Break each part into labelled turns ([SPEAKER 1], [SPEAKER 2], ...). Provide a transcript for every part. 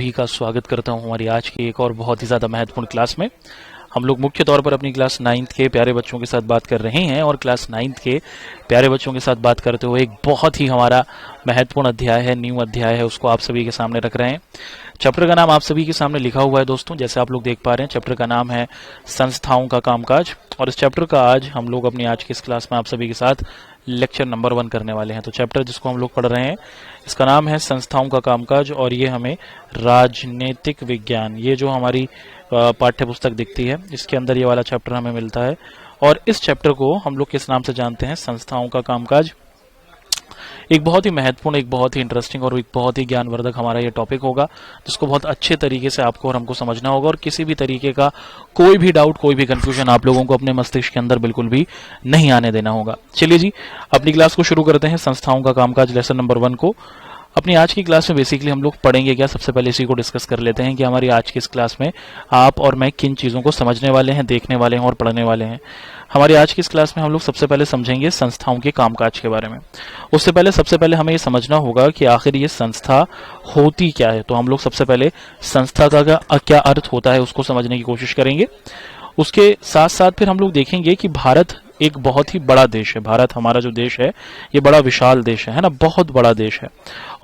[SPEAKER 1] सभी का स्वागत करता हूं हमारी आज की एक और बहुत ही ज़्यादा महत्वपूर्ण क्लास में। हम लोग मुख्य तौर पर अपनी क्लास 9th के प्यारे बच्चों के साथ बात कर रहे हैं और क्लास 9th के प्यारे बच्चों के साथ बात करते हुए एक बहुत ही हमारा महत्वपूर्ण अध्याय है, न्यू अध्याय है, उसको आप सभी के सामने रख रहे हैं। चैप्टर का नाम आप सभी के सामने लिखा हुआ है दोस्तों, जैसे आप लोग देख पा रहे हैं। चैप्टर का नाम है संस्थाओं का कामकाज और इस चैप्टर का आज हम लोग अपनी आज की इस क्लास में आप सभी के साथ लेक्चर नंबर 1 करने वाले हैं। तो चैप्टर जिसको हम लोग पढ़ रहे हैं इसका नाम है संस्थाओं का कामकाज और ये हमें राजनीतिक विज्ञान, ये जो हमारी पाठ्य पुस्तक दिखती है इसके अंदर ये वाला चैप्टर हमें मिलता है। और इस चैप्टर को हम लोग किस नाम से जानते हैं? संस्थाओं का कामकाज। एक बहुत ही महत्वपूर्ण, एक बहुत ही इंटरेस्टिंग और एक बहुत ही ज्ञानवर्धक हमारा ये टॉपिक होगा जिसको बहुत अच्छे तरीके से आपको और हमको समझना होगा और किसी भी तरीके का कोई भी डाउट, कोई भी कंफ्यूजन आप लोगों को अपने मस्तिष्क के अंदर बिल्कुल भी नहीं आने देना होगा। चलिए जी, अपनी क्लास को शुरू करते हैं। संस्थाओं का कामकाज लेसन नंबर 1 को अपनी आज की क्लास में बेसिकली हम लोग पढ़ेंगे क्या? सबसे पहले इसी को डिस्कस कर लेते हैं कि हमारी आज की इस क्लास में आप और मैं किन चीज़ों को समझने वाले हैं, देखने वाले हैं और पढ़ने वाले हैं। हमारी आज की इस क्लास में हम लोग सबसे पहले समझेंगे संस्थाओं के कामकाज के बारे में। उससे पहले सबसे पहले हमें ये समझना होगा कि आखिर ये संस्था होती क्या है। तो हम लोग सबसे पहले संस्था का क्या अर्थ होता है उसको समझने की कोशिश करेंगे। उसके साथ साथ फिर हम लोग देखेंगे कि भारत एक बहुत ही बड़ा देश है। भारत हमारा जो देश है ये बड़ा विशाल देश है ना, बहुत बड़ा देश है।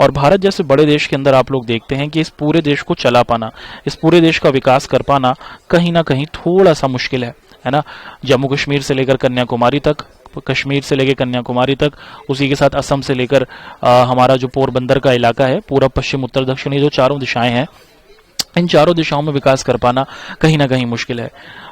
[SPEAKER 1] और भारत जैसे बड़े देश के अंदर आप लोग देखते हैं कि इस पूरे देश को चला पाना, इस पूरे देश का विकास कर पाना कहीं ना कहीं थोड़ा सा मुश्किल है ना। जम्मू कश्मीर से लेकर कन्याकुमारी तक, कश्मीर से लेकर कन्याकुमारी तक, उसी के साथ असम से लेकर हमारा जो पोरबंदर का इलाका है, पूरा पश्चिम उत्तर दक्षिण, ये जो चारों दिशाएं हैं, इन चारों दिशाओं में विकास कर पाना कहीं ना कहीं मुश्किल है।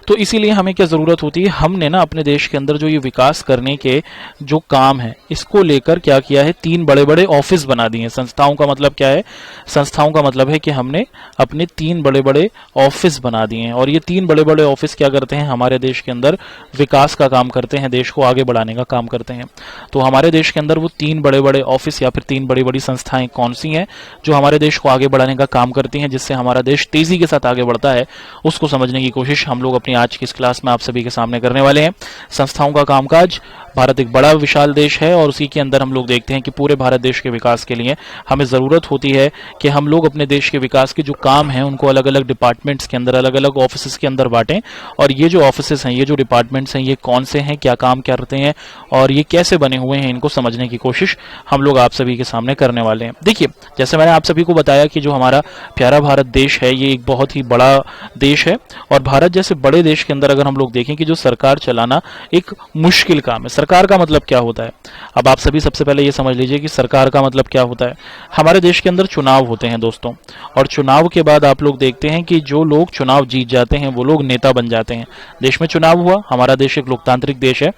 [SPEAKER 1] तो इसीलिए हमें क्या जरूरत होती है? हमने ना अपने देश के अंदर जो ये विकास करने के जो काम है इसको लेकर क्या किया है? 3 बड़े बड़े ऑफिस बना दिए हैं। संस्थाओं का मतलब क्या है? संस्थाओं का मतलब है कि हमने अपने 3 बड़े बड़े ऑफिस बना दिए हैं और ये 3 बड़े बड़े ऑफिस क्या करते हैं? हमारे देश के अंदर विकास का काम करते हैं, देश को आगे बढ़ाने का काम करते हैं। तो हमारे देश के अंदर वो 3 बड़े बड़े ऑफिस या फिर 3 बड़ी बड़ी संस्थाएं कौन सी हैं जो हमारे देश को आगे बढ़ाने का काम करती हैं, जिससे हमारा देश तेजी के साथ आगे बढ़ता है, उसको समझने की कोशिश हम लोग अपनी आज की इस क्लास में आप सभी के सामने करने वाले हैं। संस्थाओं का कामकाज। भारत एक बड़ा विशाल देश है और उसी के अंदर हम लोग देखते हैं कि पूरे भारत देश के विकास के लिए हमें जरूरत होती है कि हम लोग अपने देश के विकास के जो काम हैं उनको अलग अलग डिपार्टमेंट्स के अंदर, अलग अलग ऑफिस के अंदर बांटें। और ये जो ऑफिस हैं, ये जो डिपार्टमेंट्स हैं, ये कौन से हैं, क्या काम करते हैं और ये कैसे बने हुए हैं, इनको समझने की कोशिश हम लोग आप सभी के सामने करने वाले हैं। देखिए, जैसे मैंने आप सभी को बताया कि जो हमारा प्यारा भारत देश है ये एक बहुत ही बड़ा देश है और भारत जैसे बड़े देश के अंदर अगर हम लोग देखें कि जो सरकार चलाना एक मुश्किल काम है। सरकार का मतलब क्या होता है? अब आप सभी सबसे पहले ये समझ लीजिए कि सरकार का मतलब क्या होता है। हमारे देश के अंदर चुनाव होते हैं दोस्तों, और चुनाव के बाद आप लोग देखते हैं कि जो लोग चुनाव जीत जाते हैं वो लोग नेता बन जाते हैं। देश में चुनाव हुआ, हमारा देश एक लोकतांत्रिक देश है,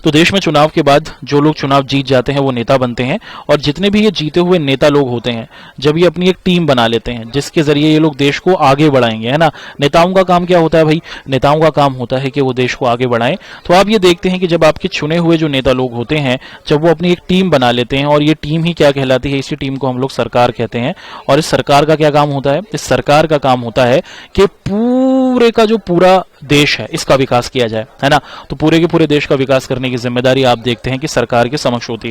[SPEAKER 1] तो देश में चुनाव के बाद जो लोग चुनाव जीत जाते हैं वो नेता बनते हैं। और जितने भी ये जीते हुए नेता लोग होते हैं, जब ये अपनी एक टीम बना लेते हैं जिसके जरिए ये लोग देश को आगे बढ़ाएंगे, है ना। नेताओं का काम क्या होता है भाई? नेताओं का काम होता है कि वो देश को आगे बढ़ाएं। तो आप ये देखते हैं कि जब आपके चुने हुए जो नेता लोग होते हैं, जब वो अपनी एक टीम बना लेते हैं और ये टीम ही क्या कहलाती है? इसी टीम को हम लोग सरकार कहते हैं। और इस सरकार का क्या काम होता है? इस सरकार का काम होता है कि पूरे का जो पूरा देश है इसका विकास किया जाए, है ना। तो पूरे के पूरे देश का विकास करने की जिम्मेदारी आप देखते हैं कि सरकार के समक्ष होती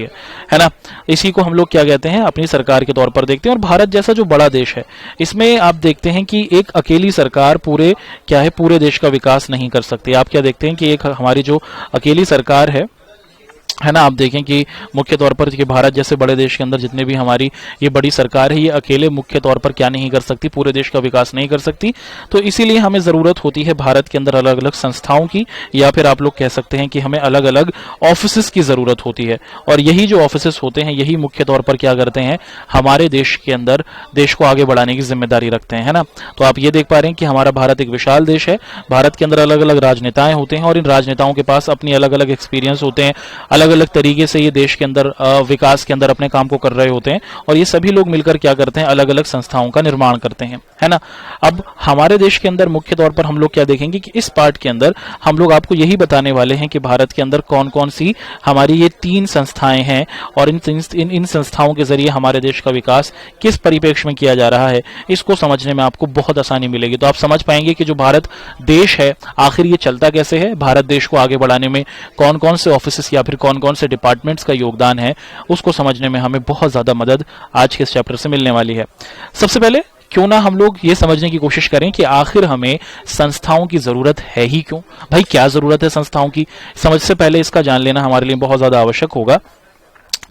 [SPEAKER 1] है ना। इसी को हम लोग क्या कहते हैं? अपनी सरकार के तौर पर देखते हैं। और भारत जैसा जो बड़ा देश है इसमें आप देखते हैं कि एक अकेली सरकार पूरे क्या है, पूरे देश का विकास नहीं कर सकती। आप क्या देखते हैं कि एक हमारी जो अकेली सरकार है ना, आप देखें कि मुख्य तौर पर कि भारत जैसे बड़े देश के अंदर जितने भी हमारी ये बड़ी सरकार है, ये अकेले मुख्य तौर पर क्या नहीं कर सकती? पूरे देश का विकास नहीं कर सकती। तो इसीलिए हमें जरूरत होती है भारत के अंदर अलग अलग संस्थाओं की, या फिर आप लोग कह सकते हैं कि हमें अलग अलग ऑफिसेस की जरूरत होती है। और यही जो ऑफिसेस होते हैं यही मुख्य तौर पर क्या करते हैं? हमारे देश के अंदर देश को आगे बढ़ाने की जिम्मेदारी रखते हैं, है ना। तो आप ये देख पा रहे हैं कि हमारा भारत एक विशाल देश है। भारत के अंदर अलग अलग राजनेताएं होते हैं और इन राजनेताओं के पास अपनी अलग अलग एक्सपीरियंस होते हैं, अलग अलग तरीके से ये देश के अंदर विकास के अंदर अपने काम को कर रहे होते हैं। और ये सभी लोग मिलकर क्या करते हैं? अलग अलग संस्थाओं का निर्माण करते हैं, है ना। अब हमारे देश के अंदर मुख्य तौर पर हम लोग क्या देखेंगे कि इस पार्ट के अंदर हम लोग आपको यही बताने वाले हैं कि भारत के अंदर कौन कौन सी हमारी ये 3 संस्थाएं हैं और इन संस्थाओं के जरिए हमारे देश का विकास किस परिप्रेक्ष्य में किया जा रहा है, इसको समझने में आपको बहुत आसानी मिलेगी। तो आप समझ पाएंगे कि जो भारत देश है आखिर ये चलता कैसे है, भारत देश को आगे बढ़ाने में कौन कौन से ऑफिस या फिर कौन कौन कौन से डिपार्टमेंट्स का योगदान है उसको समझने में हमें बहुत ज़्यादा मदद आज के इस चैप्टर से मिलने वाली है। सबसे पहले क्यों ना हम लोग ये समझने की कोशिश करें कि आखिर हमें संस्थाओं की जरूरत है ही क्यों। भाई क्या जरूरत है संस्थाओं की, समझ से पहले इसका जान लेना हमारे लिए बहुत ज्यादा आवश्यक होगा।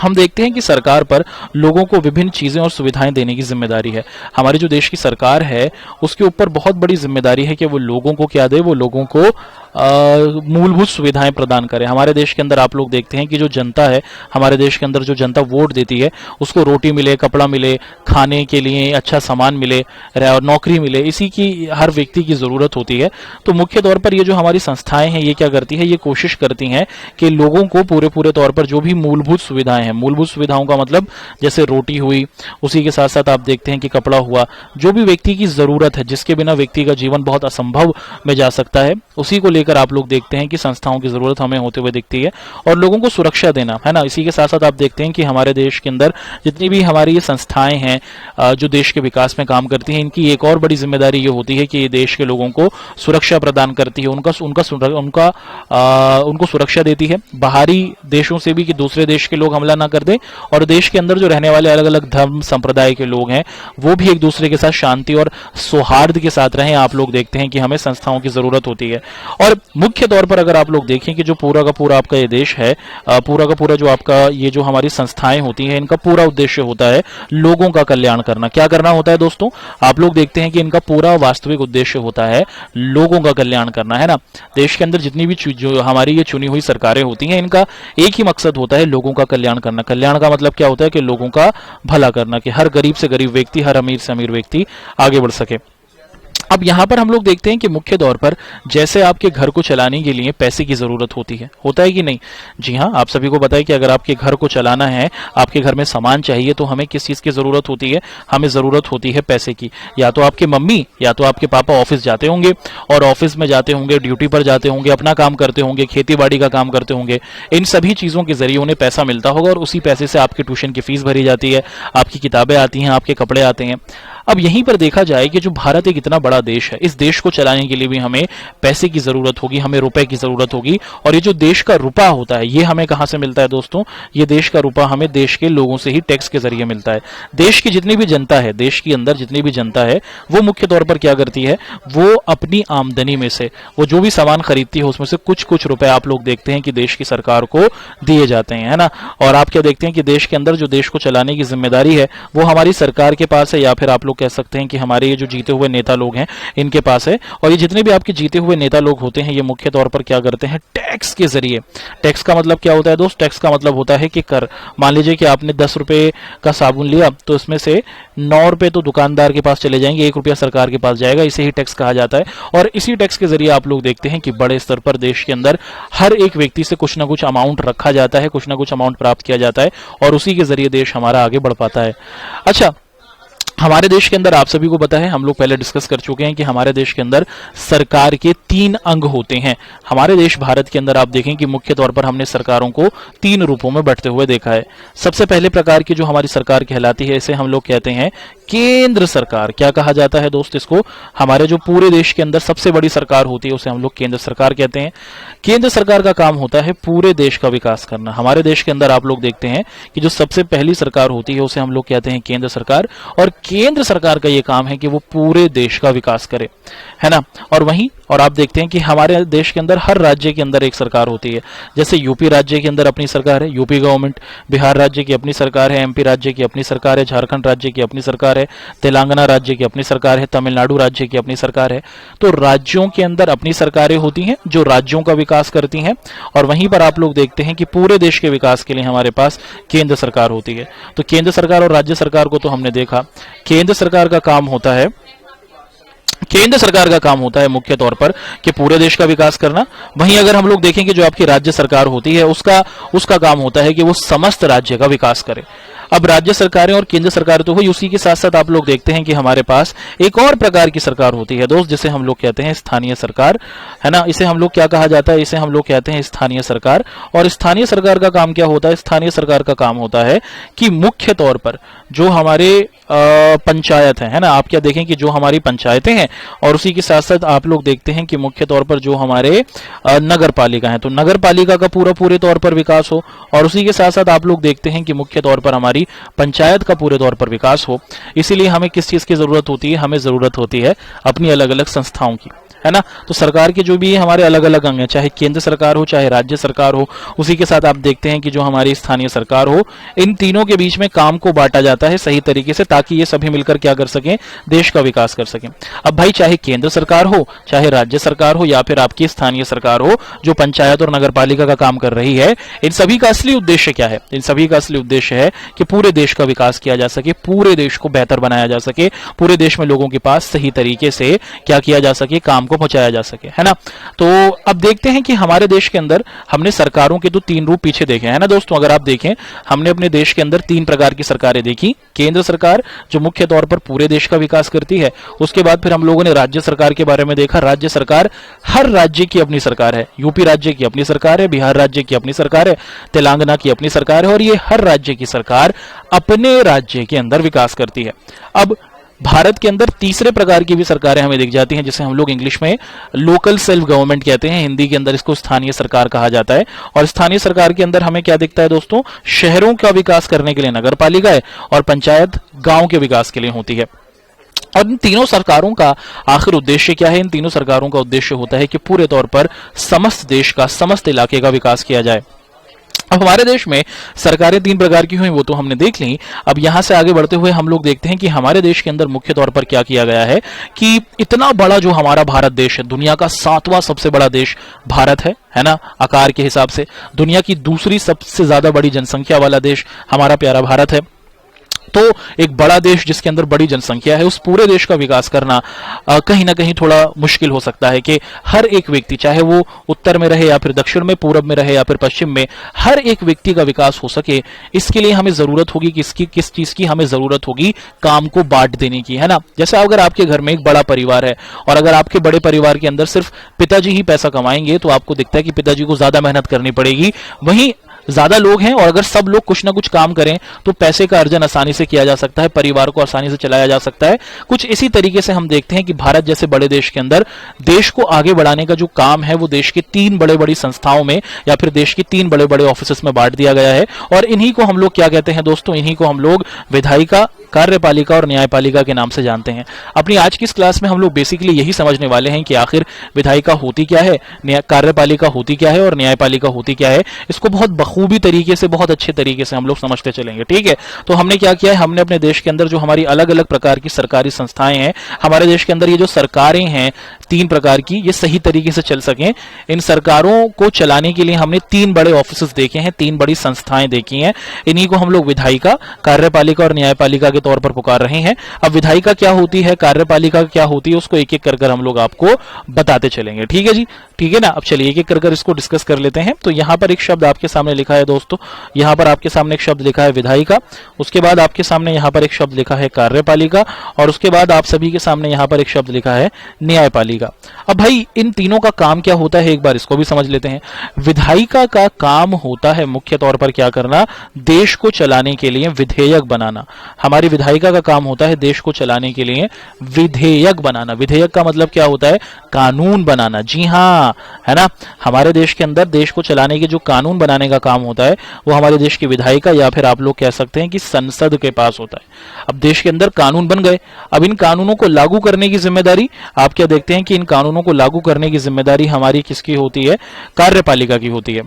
[SPEAKER 1] हम देखते हैं कि सरकार पर लोगों को विभिन्न चीजें और सुविधाएं देने की जिम्मेदारी है। हमारे जो देश की सरकार है उसके ऊपर बहुत बड़ी जिम्मेदारी है कि वो लोगों को क्या दे, वो लोगों को मूलभूत सुविधाएं प्रदान करे। हमारे देश के अंदर आप लोग देखते हैं कि जो जनता है, हमारे देश के अंदर जो जनता वोट देती है उसको रोटी मिले, कपड़ा मिले, खाने के लिए अच्छा सामान मिले और नौकरी मिले, इसी की हर व्यक्ति की जरूरत होती है। तो मुख्य तौर पर ये जो हमारी संस्थाएं हैं ये क्या करती है, ये कोशिश करती हैं कि लोगों को पूरे तौर पर जो भी मूलभूत सुविधाएं हैं, मूलभूत सुविधाओं का मतलब जैसे रोटी हुई, उसी के साथ साथ आप देखते हैं कि कपड़ा हुआ, जो भी व्यक्ति की जरूरत है, जिसके बिना व्यक्ति का जीवन बहुत असंभव में जा सकता है, उसी को लेकर आप लोग देखते हैं कि संस्थाओं की जरूरत हमें होते हुए दिखती है। और लोगों को सुरक्षा देना है ना, इसी के साथ साथ आप देखते हैं कि हमारे देश के अंदर जितनी भी हमारी ये संस्थाएं हैं जो देश के विकास में काम करती हैं, इनकी एक और बड़ी जिम्मेदारी ये होती है कि ये देश के लोगों को सुरक्षा प्रदान करती है, उनको सुरक्षा देती है बाहरी देशों से भी, कि दूसरे देश के लोग हमला ना कर दें, और देश के अंदर जो रहने वाले अलग अलग धर्म संप्रदाय के लोग हैं वो भी एक दूसरे के साथ शांति और सौहार्द के साथ रहें। आप लोग देखते हैं कि हमें संस्थाओं की जरूरत होती है। और मुख्य तौर पर अगर आप लोग देखें कि जो पूरा का पूरा आपका ये देश है, पूरा का पूरा जो आपका ये जो हमारी संस्थाएं होती हैं, इनका पूरा उद्देश्य होता है लोगों का कल्याण करना। क्या करना होता है दोस्तों, आप लोग देखते हैं कि इनका पूरा वास्तविक उद्देश्य होता है लोगों का कल्याण करना, है ना। देश के अंदर जितनी भी जो हमारी ये चुनी हुई सरकारें होती हैं, इनका एक ही मकसद होता है लोगों का कल्याण करना। कल्याण का मतलब क्या होता है कि लोगों का भला करना, कि हर गरीब से गरीब व्यक्ति, हर अमीर से अमीर व्यक्ति आगे बढ़ सके। अब यहां पर हम लोग देखते हैं कि मुख्य तौर पर जैसे आपके घर को चलाने के लिए पैसे की जरूरत होती है, होता है कि नहीं? जी हां, आप सभी को पता है कि अगर आपके घर को चलाना है, आपके घर में सामान चाहिए, तो हमें किस चीज की जरूरत होती है? हमें जरूरत होती है पैसे की। या तो आपके मम्मी या तो आपके पापा ऑफिस जाते होंगे, और ऑफिस में जाते होंगे, ड्यूटी पर जाते होंगे, अपना काम करते होंगे, खेती बाड़ी का काम करते होंगे, इन सभी चीजों के जरिए उन्हें पैसा मिलता होगा, और उसी पैसे से आपके ट्यूशन की फीस भरी जाती है, आपकी किताबें आती हैं, आपके कपड़े आते हैं। अब यहीं पर देखा जाए कि जो भारत एक इतना बड़ा देश है, इस देश को चलाने के लिए भी हमें पैसे की जरूरत होगी, हमें रुपए की जरूरत होगी। और ये जो देश का रुपया होता है, ये हमें कहां से मिलता है दोस्तों? ये देश का रुपया हमें देश के लोगों से ही टैक्स के जरिए मिलता है। देश की जितनी भी जनता है, देश के अंदर जितनी भी जनता है, वो मुख्य तौर पर क्या करती है, वो अपनी आमदनी में से, वो जो भी सामान खरीदती है उसमें से कुछ कुछ रुपए आप लोग देखते हैं कि देश की सरकार को दिए जाते हैं, है ना। और आप क्या देखते हैं कि देश के अंदर जो देश को चलाने की जिम्मेदारी है वो हमारी सरकार के पास है, या फिर आप लोग कह सकते हैं कि हमारे ये जो जीते हुए नेता लोग हैं इनके पास है। और ये जितने भी आपके जीते हुए नेता लोग होते हैं, ये मुख्य तौर पर क्या करते हैं, टैक्स के जरिए। टैक्स का मतलब क्या होता है दोस्त? टैक्स का मतलब होता है कि कर। मान लीजिए कि आपने 10 रुपए का साबुन लिया, तो इसमें से 9 रुपए तो दुकानदार के पास चले जाएंगे, 1 रुपया सरकार के पास जाएगा, इसे ही टैक्स कहा जाता है। और इसी टैक्स के जरिए आप लोग देखते हैं कि बड़े स्तर पर देश के अंदर हर एक व्यक्ति से कुछ ना कुछ अमाउंट रखा जाता है, कुछ ना कुछ अमाउंट प्राप्त किया जाता है, और उसी के जरिए देश हमारा आगे बढ़ पाता है। अच्छा, हमारे देश के अंदर आप सभी को पता है, हम लोग पहले डिस्कस कर चुके हैं कि हमारे देश के अंदर सरकार के 3 अंग होते हैं। हमारे देश भारत के अंदर आप देखें कि मुख्य तौर पर हमने सरकारों को 3 रूपों में बढ़ते हुए देखा है। सबसे पहले प्रकार की जो हमारी सरकार कहलाती है, इसे हम लोग कहते हैं केंद्र सरकार। क्या कहा जाता है दोस्त इसको? हमारे जो पूरे देश के अंदर सबसे बड़ी सरकार होती है उसे हम लोग केंद्र सरकार कहते हैं। केंद्र सरकार का काम होता है पूरे देश का विकास करना। हमारे देश के अंदर आप लोग देखते हैं कि जो सबसे पहली सरकार होती है उसे हम लोग कहते हैं केंद्र सरकार, और केंद्र सरकार का यह काम है कि वो पूरे देश का विकास करे, है ना। और आप देखते हैं कि हमारे देश के अंदर हर राज्य के अंदर एक सरकार होती है। जैसे यूपी राज्य के अंदर अपनी सरकार है, यूपी गवर्नमेंट, बिहार राज्य की अपनी सरकार है, एमपी राज्य की अपनी सरकार है, झारखंड राज्य की अपनी सरकार है, तेलंगाना राज्य की अपनी सरकार है, तमिलनाडु राज्य की अपनी सरकार है। तो राज्यों के अंदर अपनी सरकारें होती हैं जो राज्यों का विकास करती हैं, और वहीं पर आप लोग देखते हैं कि पूरे देश के विकास के लिए हमारे पास केंद्र सरकार होती है। तो केंद्र सरकार और राज्य सरकार को तो हमने देखा। केंद्र सरकार का काम होता है, केंद्र सरकार का काम होता है मुख्य तौर पर कि पूरे देश का विकास करना। वहीं अगर हम लोग देखें कि जो आपकी राज्य सरकार होती है उसका काम होता है कि वो समस्त राज्य का विकास करे। अब राज्य सरकारें और केंद्र सरकार तो हुई, उसी के साथ साथ आप लोग देखते हैं कि हमारे पास एक और प्रकार की सरकार होती है दोस्त, जिसे हम लोग कहते हैं स्थानीय सरकार, है ना। इसे हम लोग क्या कहा जाता है, इसे हम लोग कहते हैं स्थानीय सरकार। और स्थानीय सरकार का काम क्या होता है, स्थानीय सरकार का काम होता है कि मुख्य तौर पर जो हमारे पंचायत है ना, आप क्या देखें कि जो हमारी पंचायतें हैं और उसी के साथ साथ आप लोग देखते हैं कि मुख्य तौर पर जो हमारे नगर पालिका है, तो नगर पालिका का पूरे तौर पर विकास हो, और उसी के साथ साथ आप लोग देखते हैं कि मुख्य तौर पर हमारी पंचायत का पूरे तौर पर विकास हो। इसीलिए हमें किस चीज की जरूरत होती है, हमें जरूरत होती है अपनी अलग अलग संस्थाओं की, है ना। तो सरकार के जो भी हमारे अलग अलग अंग हैं, चाहे केंद्र सरकार हो चाहे राज्य सरकार हो, उसी के साथ आप देखते हैं कि जो हमारी स्थानीय सरकार हो, इन तीनों के बीच में काम को बांटा जाता है सही तरीके से, ताकि ये सभी मिलकर क्या कर सकें, देश का विकास कर सकें। अब भाई चाहे केंद्र सरकार हो चाहे राज्य सरकार हो या फिर आपकी स्थानीय सरकार हो जो पंचायत और नगर पालिका का काम कर रही है, इन सभी का असली उद्देश्य क्या है, इन सभी का असली उद्देश्य है कि पूरे देश का विकास किया जा सके, पूरे देश को बेहतर बनाया जा सके, पूरे देश में लोगों के पास सही तरीके से क्या किया जा सके, काम को पहुंचाया जा सके, है ना। तो अब देखते हैं कि हमारे देश के अंदर हमने सरकारों के तो तीन रूप पीछे देखे हैं ना दोस्तों। अगर आप देखें, हमने अपने देश के अंदर तीन प्रकार की सरकारें देखी। केंद्र सरकार जो मुख्य तौर पर पूरे देश का विकास करती है, उसके बाद फिर हम लोगों ने राज्य सरकार के बारे में देखा। राज्य सरकार, हर राज्य की अपनी सरकार है, यूपी राज्य की अपनी सरकार है, बिहार राज्य की अपनी सरकार है, तेलंगाना की अपनी सरकार है, और ये हर राज्य की सरकार अपने राज्य के अंदर विकास करती है। अब भारत के अंदर तीसरे प्रकार की भी सरकारें हमें दिख जाती हैं, जिसे हम लोग इंग्लिश में लोकल सेल्फ गवर्नमेंट कहते हैं, हिंदी के अंदर इसको स्थानीय सरकार कहा जाता है। और स्थानीय सरकार के अंदर हमें क्या दिखता है दोस्तों, शहरों का विकास करने के लिए नगर पालिका है और पंचायत गांव के विकास के लिए होती है। और इन तीनों सरकारों का आखिर उद्देश्य क्या है, इन तीनों सरकारों का उद्देश्य होता है कि पूरे तौर पर समस्त देश का, समस्त इलाके का विकास किया जाए। अब हमारे देश में सरकारें तीन प्रकार की हुई, वो तो हमने देख ली। अब यहां से आगे बढ़ते हुए हम लोग देखते हैं कि हमारे देश के अंदर मुख्य तौर पर क्या किया गया है कि इतना बड़ा जो हमारा भारत देश है, दुनिया का 7वां सबसे बड़ा देश भारत है ना, आकार के हिसाब से दुनिया की दूसरी सबसे ज्यादा बड़ी जनसंख्या वाला देश हमारा प्यारा भारत है। तो एक बड़ा देश जिसके अंदर बड़ी जनसंख्या है, उस पूरे देश का विकास करना कहीं ना कहीं थोड़ा मुश्किल हो सकता है कि हर एक व्यक्ति, चाहे वो उत्तर में रहे या फिर दक्षिण में, पूरब में रहे या फिर पश्चिम में, हर एक व्यक्ति का विकास हो सके, इसके लिए हमें जरूरत होगी किस चीज की हमें जरूरत होगी, काम को बांट देने की, है ना। जैसे अगर आपके घर में एक बड़ा परिवार है और अगर आपके बड़े परिवार के अंदर सिर्फ पिताजी ही पैसा कमाएंगे, तो आपको दिखता है कि पिताजी को ज्यादा मेहनत करनी पड़ेगी। वहीं ज्यादा लोग हैं और अगर सब लोग कुछ ना कुछ काम करें तो पैसे का अर्जन आसानी से किया जा सकता है, परिवार को आसानी से चलाया जा सकता है। कुछ इसी तरीके से हम देखते हैं कि भारत जैसे बड़े देश के अंदर देश को आगे बढ़ाने का जो काम है वो देश के तीन बड़े बड़ी संस्थाओं में या फिर देश की तीन बड़े बड़े ऑफिस में बांट दिया गया है। और इन्हीं को हम लोग क्या कहते हैं दोस्तों, इन्हीं को हम लोग विधायिका, कार्यपालिका और न्यायपालिका के नाम से जानते हैं। अपनी आज की इस क्लास में हम लोग बेसिकली यही समझने वाले हैं कि आखिर विधायिका होती क्या है, कार्यपालिका होती क्या है और न्यायपालिका होती क्या है। इसको बहुत बखूबी तरीके से, बहुत अच्छे तरीके से हम लोग समझते चलेंगे, ठीक है। तो हमने क्या किया है, हमने अपने देश के अंदर जो हमारी अलग अलग प्रकार की सरकारी संस्थाएं हैं, हमारे देश के अंदर ये जो सरकारें हैं तीन प्रकार की, ये सही तरीके से चल सकें, इन सरकारों को चलाने के लिए हमने तीन बड़े ऑफिस देखे हैं, तीन बड़ी संस्थाएं देखी हैं। इन्हीं को हम लोग विधायिका, कार्यपालिका और न्यायपालिका के तौर पर पुकार रहे हैं। अब विधायिका क्या होती है, कार्यपालिका क्या होती है, उसको एक एक कर हम लोग आपको बताते चलेंगे, ठीक है जी, ठीक है ना। अब चलिए एक एक कर इसको डिस्कस कर लेते हैं। तो यहां पर एक शब्द आपके सामने लिखा है दोस्तों, यहां पर आपके सामने एक शब्द लिखा है विधायिका, उसके बाद आपके सामने यहां पर एक शब्द लिखा है कार्यपालिका और उसके बाद आप सभी के सामने यहां पर एक शब्द लिखा है न्यायपालिका। अब भाई इन तीनों का काम क्या होता है, एक बार इसको भी समझ लेते हैं। विधायिका का काम होता है मुख्य तौर पर क्या करना, देश को चलाने के लिए विधेयक बनाना। हमारी विधायिका का काम होता है देश को चलाने के लिए विधेयक बनाना। विधेयक का मतलब क्या होता है, कानून बनाना। जी हाँ, है ना, हमारे देश के अंदर देश को चलाने के जो कानून बनाने का काम होता है वो हमारे देश की विधायिका या फिर आप लोग कह सकते हैं कि संसद के पास होता है। अब देश के अंदर कानून बन गए, अब इन कानूनों को लागू करने की जिम्मेदारी, आप क्या देखते हैं कि इन कानूनों को लागू करने की जिम्मेदारी हमारी किसकी होती है, कार्यपालिका की होती है।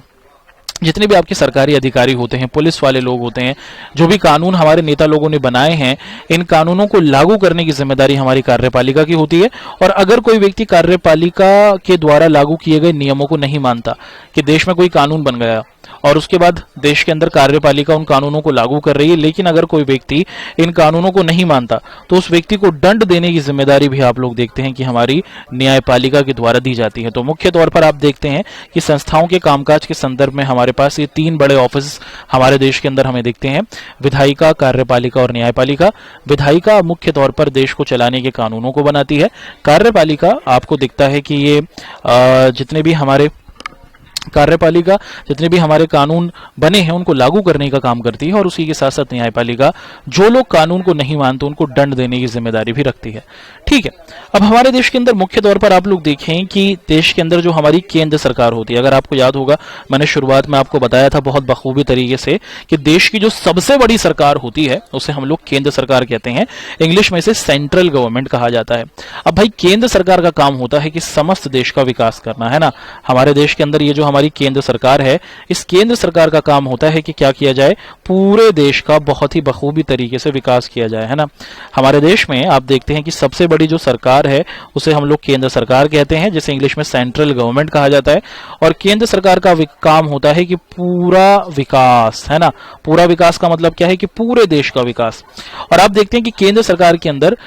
[SPEAKER 1] जितने भी आपके सरकारी अधिकारी होते हैं, पुलिस वाले लोग होते हैं, जो भी कानून हमारे नेता लोगों ने बनाए हैं, इन कानूनों को लागू करने की जिम्मेदारी हमारी कार्यपालिका की होती है। और अगर कोई व्यक्ति कार्यपालिका के द्वारा लागू किए गए नियमों को नहीं मानता, कि देश में कोई कानून बन गया और उसके बाद देश के अंदर कार्यपालिका उन कानूनों को लागू कर रही है। लेकिन अगर कोई व्यक्ति इन कानूनों को नहीं मानता तो उस व्यक्ति को दंड देने की जिम्मेदारी भी आप लोग देखते हैं कि हमारी न्यायपालिका के द्वारा दी जाती है। तो मुख्य तौर पर आप देखते हैं कि संस्थाओं के कामकाज के संदर्भ में हमारे पास ये तीन बड़े ऑफिस हमारे देश के अंदर हमें दिखते हैं, विधायिका, कार्यपालिका और न्यायपालिका। विधायिका मुख्य तौर पर देश को चलाने के कानूनों को बनाती है। कार्यपालिका आपको दिखता है कि ये जितने भी हमारे कार्यपालिका जितने भी हमारे कानून बने हैं उनको लागू करने का काम करती है, और उसी के साथ साथ न्यायपालिका जो लोग कानून को नहीं मानते उनको दंड देने की जिम्मेदारी भी रखती है। ठीक है, अब हमारे देश के अंदर मुख्य तौर पर आप लोग देखें कि देश के अंदर जो हमारी केंद्र सरकार होती है, अगर आपको याद होगा मैंने शुरुआत में आपको बताया था बहुत बखूबी तरीके से कि देश की जो सबसे बड़ी सरकार होती है उसे हम लोग केंद्र सरकार कहते हैं, इंग्लिश में इसे सेंट्रल गवर्नमेंट कहा जाता है। अब भाई केंद्र सरकार का काम होता है कि समस्त देश का विकास करना, है ना। हमारे देश के अंदर ये जो हमारी केंद्र सरकार है, इस केंद्र सरकार का काम होता है कि क्या किया जाए, पूरे देश का बहुत ही बखूबी तरीके से विकास किया जाए, है ना। हमारे देश में आप देखते हैं कि सबसे बड़ी जो सरकार है उसे हम लोग केंद्र सरकार कहते हैं, जिसे इंग्लिश में सेंट्रल गवर्नमेंट कहा जाता है। और केंद्र सरकार का काम होता है कि पूरा विकास, है ना। पूरा विकास का मतलब क्या है कि पूरे देश का विकास। और आप देखते हैं कि केंद्र सरकार के अंदर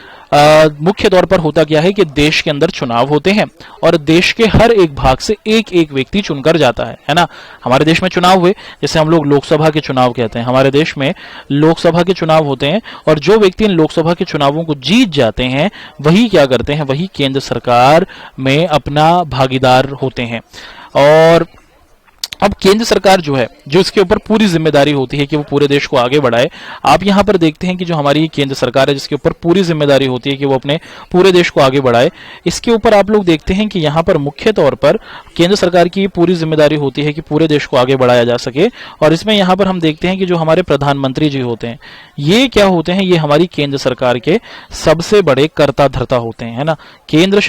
[SPEAKER 1] मुख्य तौर पर होता क्या है कि देश के अंदर चुनाव होते हैं और देश के हर एक भाग से एक एक व्यक्ति चुनकर जाता है ना। हमारे देश में चुनाव हुए, जैसे हम लोग लोकसभा के चुनाव कहते हैं, हमारे देश में लोकसभा के चुनाव होते हैं और जो व्यक्ति इन लोकसभा के चुनावों को जीत जाते हैं वही क्या करते हैं, वही केंद्र सरकार में अपना भागीदार होते हैं। और अब केंद्र सरकार जो है, जो इसके ऊपर पूरी जिम्मेदारी होती है कि वो पूरे देश को आगे बढ़ाए। आप यहां पर देखते हैं कि जो हमारी केंद्र सरकार है जिसके ऊपर पूरी जिम्मेदारी होती है कि वो अपने पूरे देश को आगे बढ़ाए, इसके ऊपर आप लोग देखते हैं कि यहां पर मुख्य तौर पर केंद्र सरकार की पूरी जिम्मेदारी होती है कि पूरे देश को आगे बढ़ाया जा सके। और इसमें यहां पर हम देखते हैं कि जो हमारे प्रधानमंत्री जी होते हैं ये क्या होते हैं, ये हमारी केंद्र सरकार के सबसे बड़े कर्ता धर्ता होते हैं, है ना। केंद्र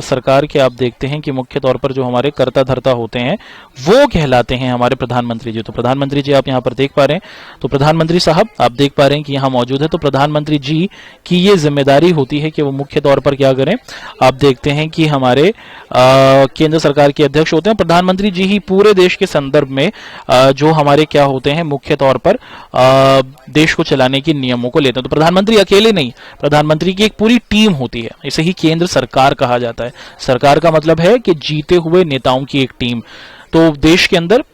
[SPEAKER 1] सरकार के आप देखते हैं कि मुख्य तौर पर जो हमारे कर्ता धर्ता होते हैं वो कहलाते हैं हमारे प्रधानमंत्री जी। तो प्रधानमंत्री जी आप यहां पर देख पा रहे हैं, तो प्रधानमंत्री साहब आप देख पा रहे हैं कि यहां मौजूद है। तो प्रधानमंत्री जी की ये जिम्मेदारी होती है कि वो मुख्य तौर पर क्या करें, आप देखते हैं कि हमारे केंद्र सरकार के अध्यक्ष होते हैं। प्रधानमंत्री जी ही पूरे देश के संदर्भ में जो हमारे क्या होते हैं, मुख्य तौर पर देश को चलाने के नियमों को लेते हैं। तो प्रधानमंत्री अकेले नहीं, प्रधानमंत्री की एक पूरी टीम होती है, इसे ही केंद्र सरकार कहा जाता है। सरकार का मतलब है कि जीते हुए नेताओं की एक टीम। तो देश के अंदर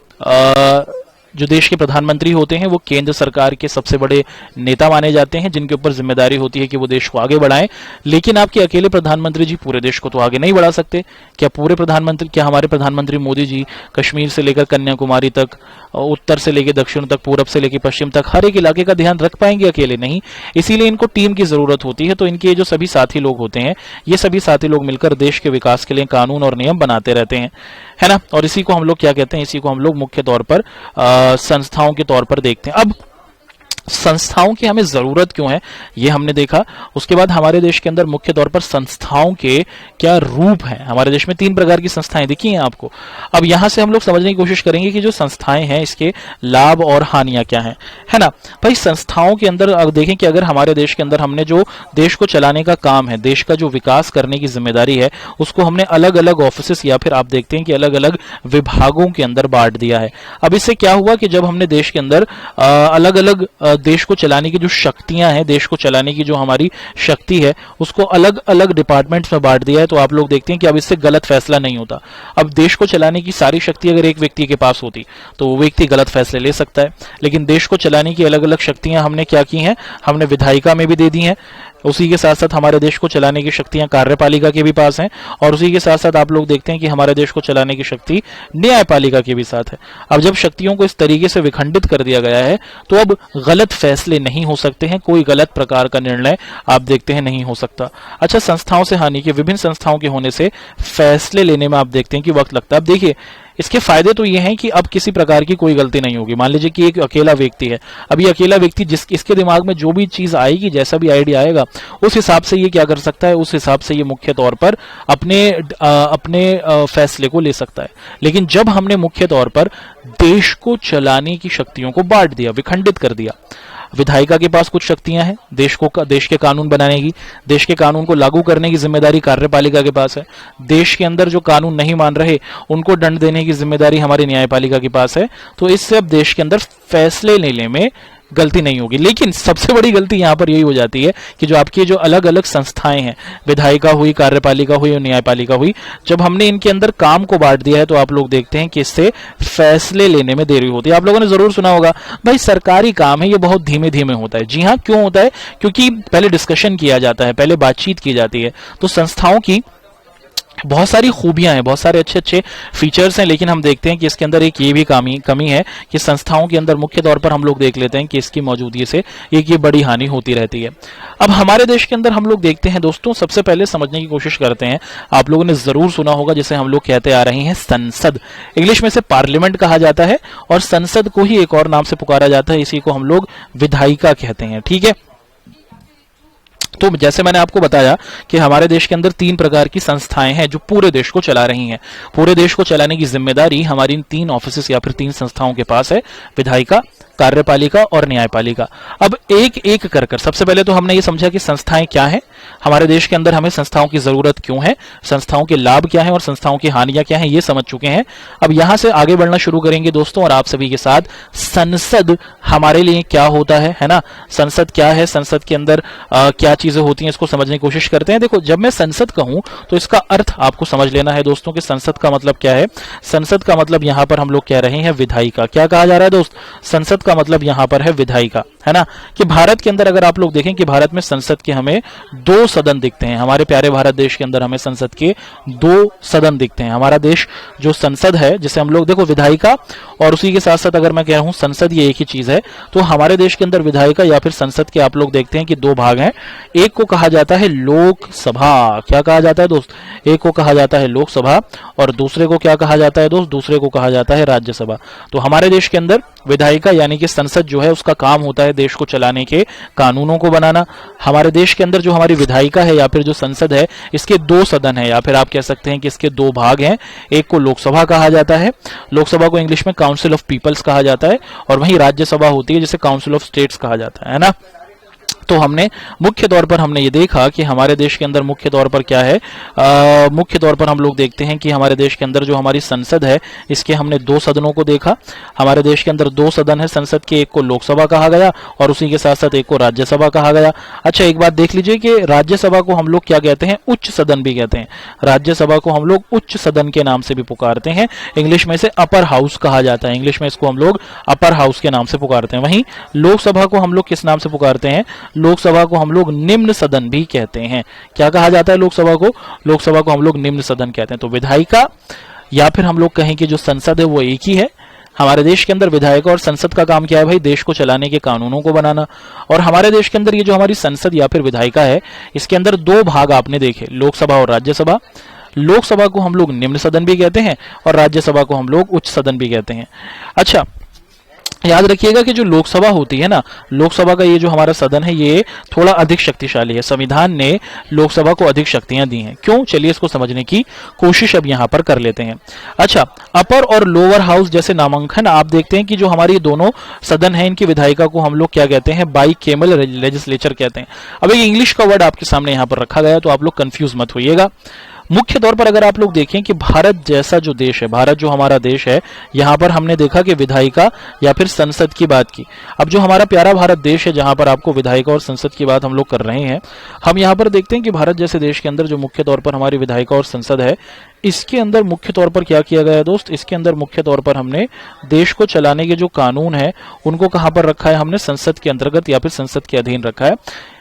[SPEAKER 1] जो देश के प्रधानमंत्री होते हैं वो केंद्र सरकार के सबसे बड़े नेता माने जाते हैं, जिनके ऊपर जिम्मेदारी होती है कि वो देश को आगे बढ़ाएं। लेकिन आपके अकेले प्रधानमंत्री जी पूरे देश को तो आगे नहीं बढ़ा सकते। क्या हमारे प्रधानमंत्री मोदी जी कश्मीर से लेकर कन्याकुमारी तक, उत्तर से लेकर दक्षिण तक, पूरब से लेकर पश्चिम तक हर एक इलाके का ध्यान रख पाएंगे? अकेले नहीं, इसीलिए इनको टीम की जरूरत होती है। तो इनके जो सभी साथी लोग होते हैं, ये सभी साथी लोग मिलकर देश के विकास के लिए कानून और नियम बनाते रहते हैं, है ना। और इसी को हम लोग क्या कहते हैं, इसी को हम लोग मुख्य तौर पर संस्थाओं के तौर पर देखते हैं। अब संस्थाओं की हमें जरूरत क्यों है ये हमने देखा। उसके बाद हमारे देश के अंदर मुख्य तौर पर संस्थाओं के क्या रूप हैं। हमारे देश में 3 प्रकार की संस्थाएं दिखी हैं आपको। अब यहां से हम लोग समझने की कोशिश करेंगे कि जो संस्थाएं हैं इसके लाभ और हानियां क्या हैं, है ना। भाई संस्थाओं के अंदर अब देखें कि अगर हमारे देश के अंदर हमने जो देश को चलाने का काम है, देश का जो विकास करने की जिम्मेदारी है, उसको हमने अलग अलग ऑफिस या फिर आप देखते हैं कि अलग अलग विभागों के अंदर बांट दिया है। अब इससे क्या हुआ कि जब हमने देश के अंदर अलग अलग देश को चलाने की जो शक्तियां हैं, देश को चलाने की जो हमारी शक्ति है, उसको अलग अलग डिपार्टमेंट्स में बांट दिया है। तो आप लोग देखते हैं कि अब इससे गलत फैसला नहीं होता। अब देश को चलाने की सारी शक्ति अगर एक व्यक्ति के पास होती तो वो व्यक्ति गलत फैसले ले सकता है। लेकिन देश को चलाने की अलग अलग शक्तियां हमने क्या की हैं, हमने विधायिका में भी दे दी हैं। उसी के साथ साथ हमारे देश को चलाने की शक्तियां कार्यपालिका के भी पास हैं, और उसी के साथ साथ आप लोग देखते हैं कि हमारे देश को चलाने की शक्ति न्यायपालिका के भी साथ है। अब जब शक्तियों को इस तरीके से विखंडित कर दिया गया है तो अब गलत फैसले नहीं हो सकते हैं, कोई गलत प्रकार का निर्णय आप देखते हैं नहीं हो सकता। अच्छा, संस्थाओं से हानि के, विभिन्न संस्थाओं के होने से फैसले लेने में आप देखते हैं कि वक्त लगता है। अब देखिए इसके फायदे तो ये हैं कि अब किसी प्रकार की कोई गलती नहीं होगी। मान लीजिए कि एक अकेला व्यक्ति है, अब ये अकेला व्यक्ति इसके दिमाग में जो भी चीज आएगी, जैसा भी आइडिया आएगा, उस हिसाब से ये क्या कर सकता है, उस हिसाब से ये मुख्य तौर पर अपने फैसले को ले सकता है। लेकिन जब हमने मुख्य तौर पर देश को चलाने की शक्तियों को बांट दिया, विखंडित कर दिया, विधायिका के पास कुछ शक्तियां हैं, देश के कानून बनाने की, देश के कानून को लागू करने की जिम्मेदारी कार्यपालिका के पास है। देश के अंदर जो कानून नहीं मान रहे उनको दंड देने की जिम्मेदारी हमारी न्यायपालिका के पास है। तो इससे अब देश के अंदर फैसले लेने में गलती नहीं होगी। लेकिन सबसे बड़ी गलती यहां पर यही हो जाती है कि जो आपकी जो अलग अलग संस्थाएं हैं, विधायिका हुई, कार्यपालिका हुई और न्यायपालिका हुई, जब हमने इनके अंदर काम को बांट दिया है तो आप लोग देखते हैं कि इससे फैसले लेने में देरी होती है। आप लोगों ने जरूर सुना होगा भाई सरकारी काम है ये बहुत धीमे धीमे होता है। जी हाँ, क्यों होता है? क्योंकि पहले डिस्कशन किया जाता है, पहले बातचीत की जाती है। तो संस्थाओं की बहुत सारी खूबियां हैं, बहुत सारे अच्छे अच्छे फीचर्स हैं, लेकिन हम देखते हैं कि इसके अंदर एक ये भी कमी है कि संस्थाओं के अंदर मुख्य तौर पर हम लोग देख लेते हैं कि इसकी मौजूदगी से एक ये बड़ी हानि होती रहती है। अब हमारे देश के अंदर हम लोग देखते हैं दोस्तों, सबसे पहले समझने की कोशिश करते हैं। आप लोगों ने जरूर सुना होगा जिसे हम लोग कहते आ रहे हैं संसद, इंग्लिश में से पार्लियामेंट कहा जाता है, और संसद को ही एक और नाम से पुकारा जाता है, इसी को हम लोग विधायिका कहते हैं। ठीक है, तो जैसे मैंने आपको बताया कि हमारे देश के अंदर 3 प्रकार की संस्थाएं हैं जो पूरे देश को चला रही हैं। पूरे देश को चलाने की जिम्मेदारी हमारी इन 3 ऑफिस या फिर 3 संस्थाओं के पास है, विधायिका, कार्यपालिका और न्यायपालिका। अब एक एक कर सबसे पहले तो हमने ये समझा कि संस्थाएं क्या हैं, हमारे देश के अंदर हमें संस्थाओं की जरूरत क्यों है, संस्थाओं के लाभ क्या है और संस्थाओं की हानियां क्या है, ये समझ चुके हैं। अब यहां से आगे बढ़ना शुरू करेंगे दोस्तों, और आप सभी के साथ संसद हमारे लिए क्या होता है ना, संसद क्या है, संसद के अंदर क्या चीजें होती हैं, इसको समझने की कोशिश करते हैं। देखो, जब मैं संसद कहूं तो इसका अर्थ आपको समझ लेना है दोस्तों कि संसद का मतलब क्या है। संसद का मतलब यहां पर हम लोग कह रहे हैं विधायिका। क्या कहा जा रहा है दोस्त? संसद का मतलब यहां पर है विधायिका, है ना। कि भारत के अंदर अगर आप लोग देखें कि भारत में संसद के हमें 2 सदन दिखते हैं। हमारे प्यारे भारत देश के अंदर हमें संसद के 2 सदन दिखते हैं। हमारा देश जो संसद है, जिसे हम लोग देखो विधायिका और उसी के साथ साथ अगर मैं कह रहा हूं संसद, ये एक ही चीज है। तो हमारे देश के अंदर विधायिका या फिर संसद के आप लोग देखते हैं कि 2 भाग हैं। एक को कहा जाता है लोकसभा। क्या कहा जाता है दोस्त? एक को कहा जाता है लोकसभा और दूसरे को क्या कहा जाता है दोस्त? दूसरे को कहा जाता है राज्यसभा। तो हमारे देश के अंदर विधायिका यानी कि संसद जो है उसका काम होता है देश को चलाने के कानूनों को बनाना। हमारे देश के अंदर जो हमारी विधायिका है या फिर जो संसद है, इसके 2 सदन है या फिर आप कह सकते हैं कि इसके 2 भाग हैं। एक को लोकसभा कहा जाता है, लोकसभा को इंग्लिश में काउंसिल ऑफ पीपल्स कहा जाता है, और वहीं राज्यसभा होती है जिसे काउंसिल ऑफ स्टेट्स कहा जाता है ना। तो हमने मुख्य तौर पर हमने ये देखा कि हमारे देश के अंदर मुख्य तौर पर क्या है, मुख्य तौर पर हम लोग देखते हैं कि हमारे देश के अंदर जो हमारी संसद है, इसके हमने 2 सदनों को देखा। हमारे देश के अंदर 2 सदन है संसद के, एक को लोकसभा कहा गया और उसी के साथ साथ एक को राज्यसभा कहा गया। अच्छा, एक बात देख लीजिए कि राज्यसभा को हम लोग क्या कहते हैं? उच्च सदन भी कहते हैं। राज्यसभा को हम लोग उच्च सदन के नाम से भी पुकारते हैं, इंग्लिश में से अपर हाउस कहा जाता है। इंग्लिश में इसको हम लोग अपर हाउस के नाम से पुकारते हैं। वहीं लोकसभा को हम लोग किस नाम से पुकारते हैं? लोकसभा को हम लोग निम्न सदन भी कहते हैं। क्या कहा जाता है लोकसभा को? लोकसभा को हम लोग निम्न सदन कहते हैं। तो विधायिका या फिर हम लोग कहें कि जो संसद है वो एक ही है। हमारे देश के अंदर विधायिका और संसद का काम क्या है भाई? देश को चलाने के कानूनों को बनाना। और हमारे देश के अंदर ये जो हमारी संसद या फिर विधायिका है, इसके अंदर 2 भाग आपने देखे, लोकसभा और राज्यसभा। लोकसभा को हम लोग निम्न सदन भी कहते हैं और राज्यसभा को हम लोग उच्च सदन भी कहते हैं। अच्छा, याद रखिएगा कि जो लोकसभा होती है ना, लोकसभा का ये जो हमारा सदन है ये थोड़ा अधिक शक्तिशाली है। संविधान ने लोकसभा को अधिक शक्तियां दी हैं। क्यों? चलिए इसको समझने की कोशिश अब यहां पर कर लेते हैं। अच्छा, अपर और लोअर हाउस जैसे नामांकन आप देखते हैं कि जो हमारी दोनों सदन है, इनकी विधायिका को हम लोग क्या कहते हैं? बाइकेमल लेजिस्लेचर कहते हैं। अब एक इंग्लिश का वर्ड आपके सामने यहां पर रखा गया, तो आप लोग कंफ्यूज मत होइएगा। मुख्य तौर पर अगर आप लोग देखें कि भारत जैसा जो देश है, भारत जो हमारा देश है, यहां पर हमने देखा कि विधायिका या फिर संसद की बात की। अब जो हमारा प्यारा भारत देश है, जहां पर आपको विधायिका और संसद की बात हम लोग कर रहे हैं, हम यहां पर देखते हैं कि भारत जैसे देश के अंदर जो मुख्य तौर पर हमारी विधायिका और संसद है, इसके अंदर मुख्य तौर पर क्या किया गया है दोस्त? इसके अंदर मुख्य तौर पर हमने देश को चलाने के जो कानून है उनको कहां पर रखा है? हमने संसद के अंतर्गत या फिर संसद के अधीन रखा है।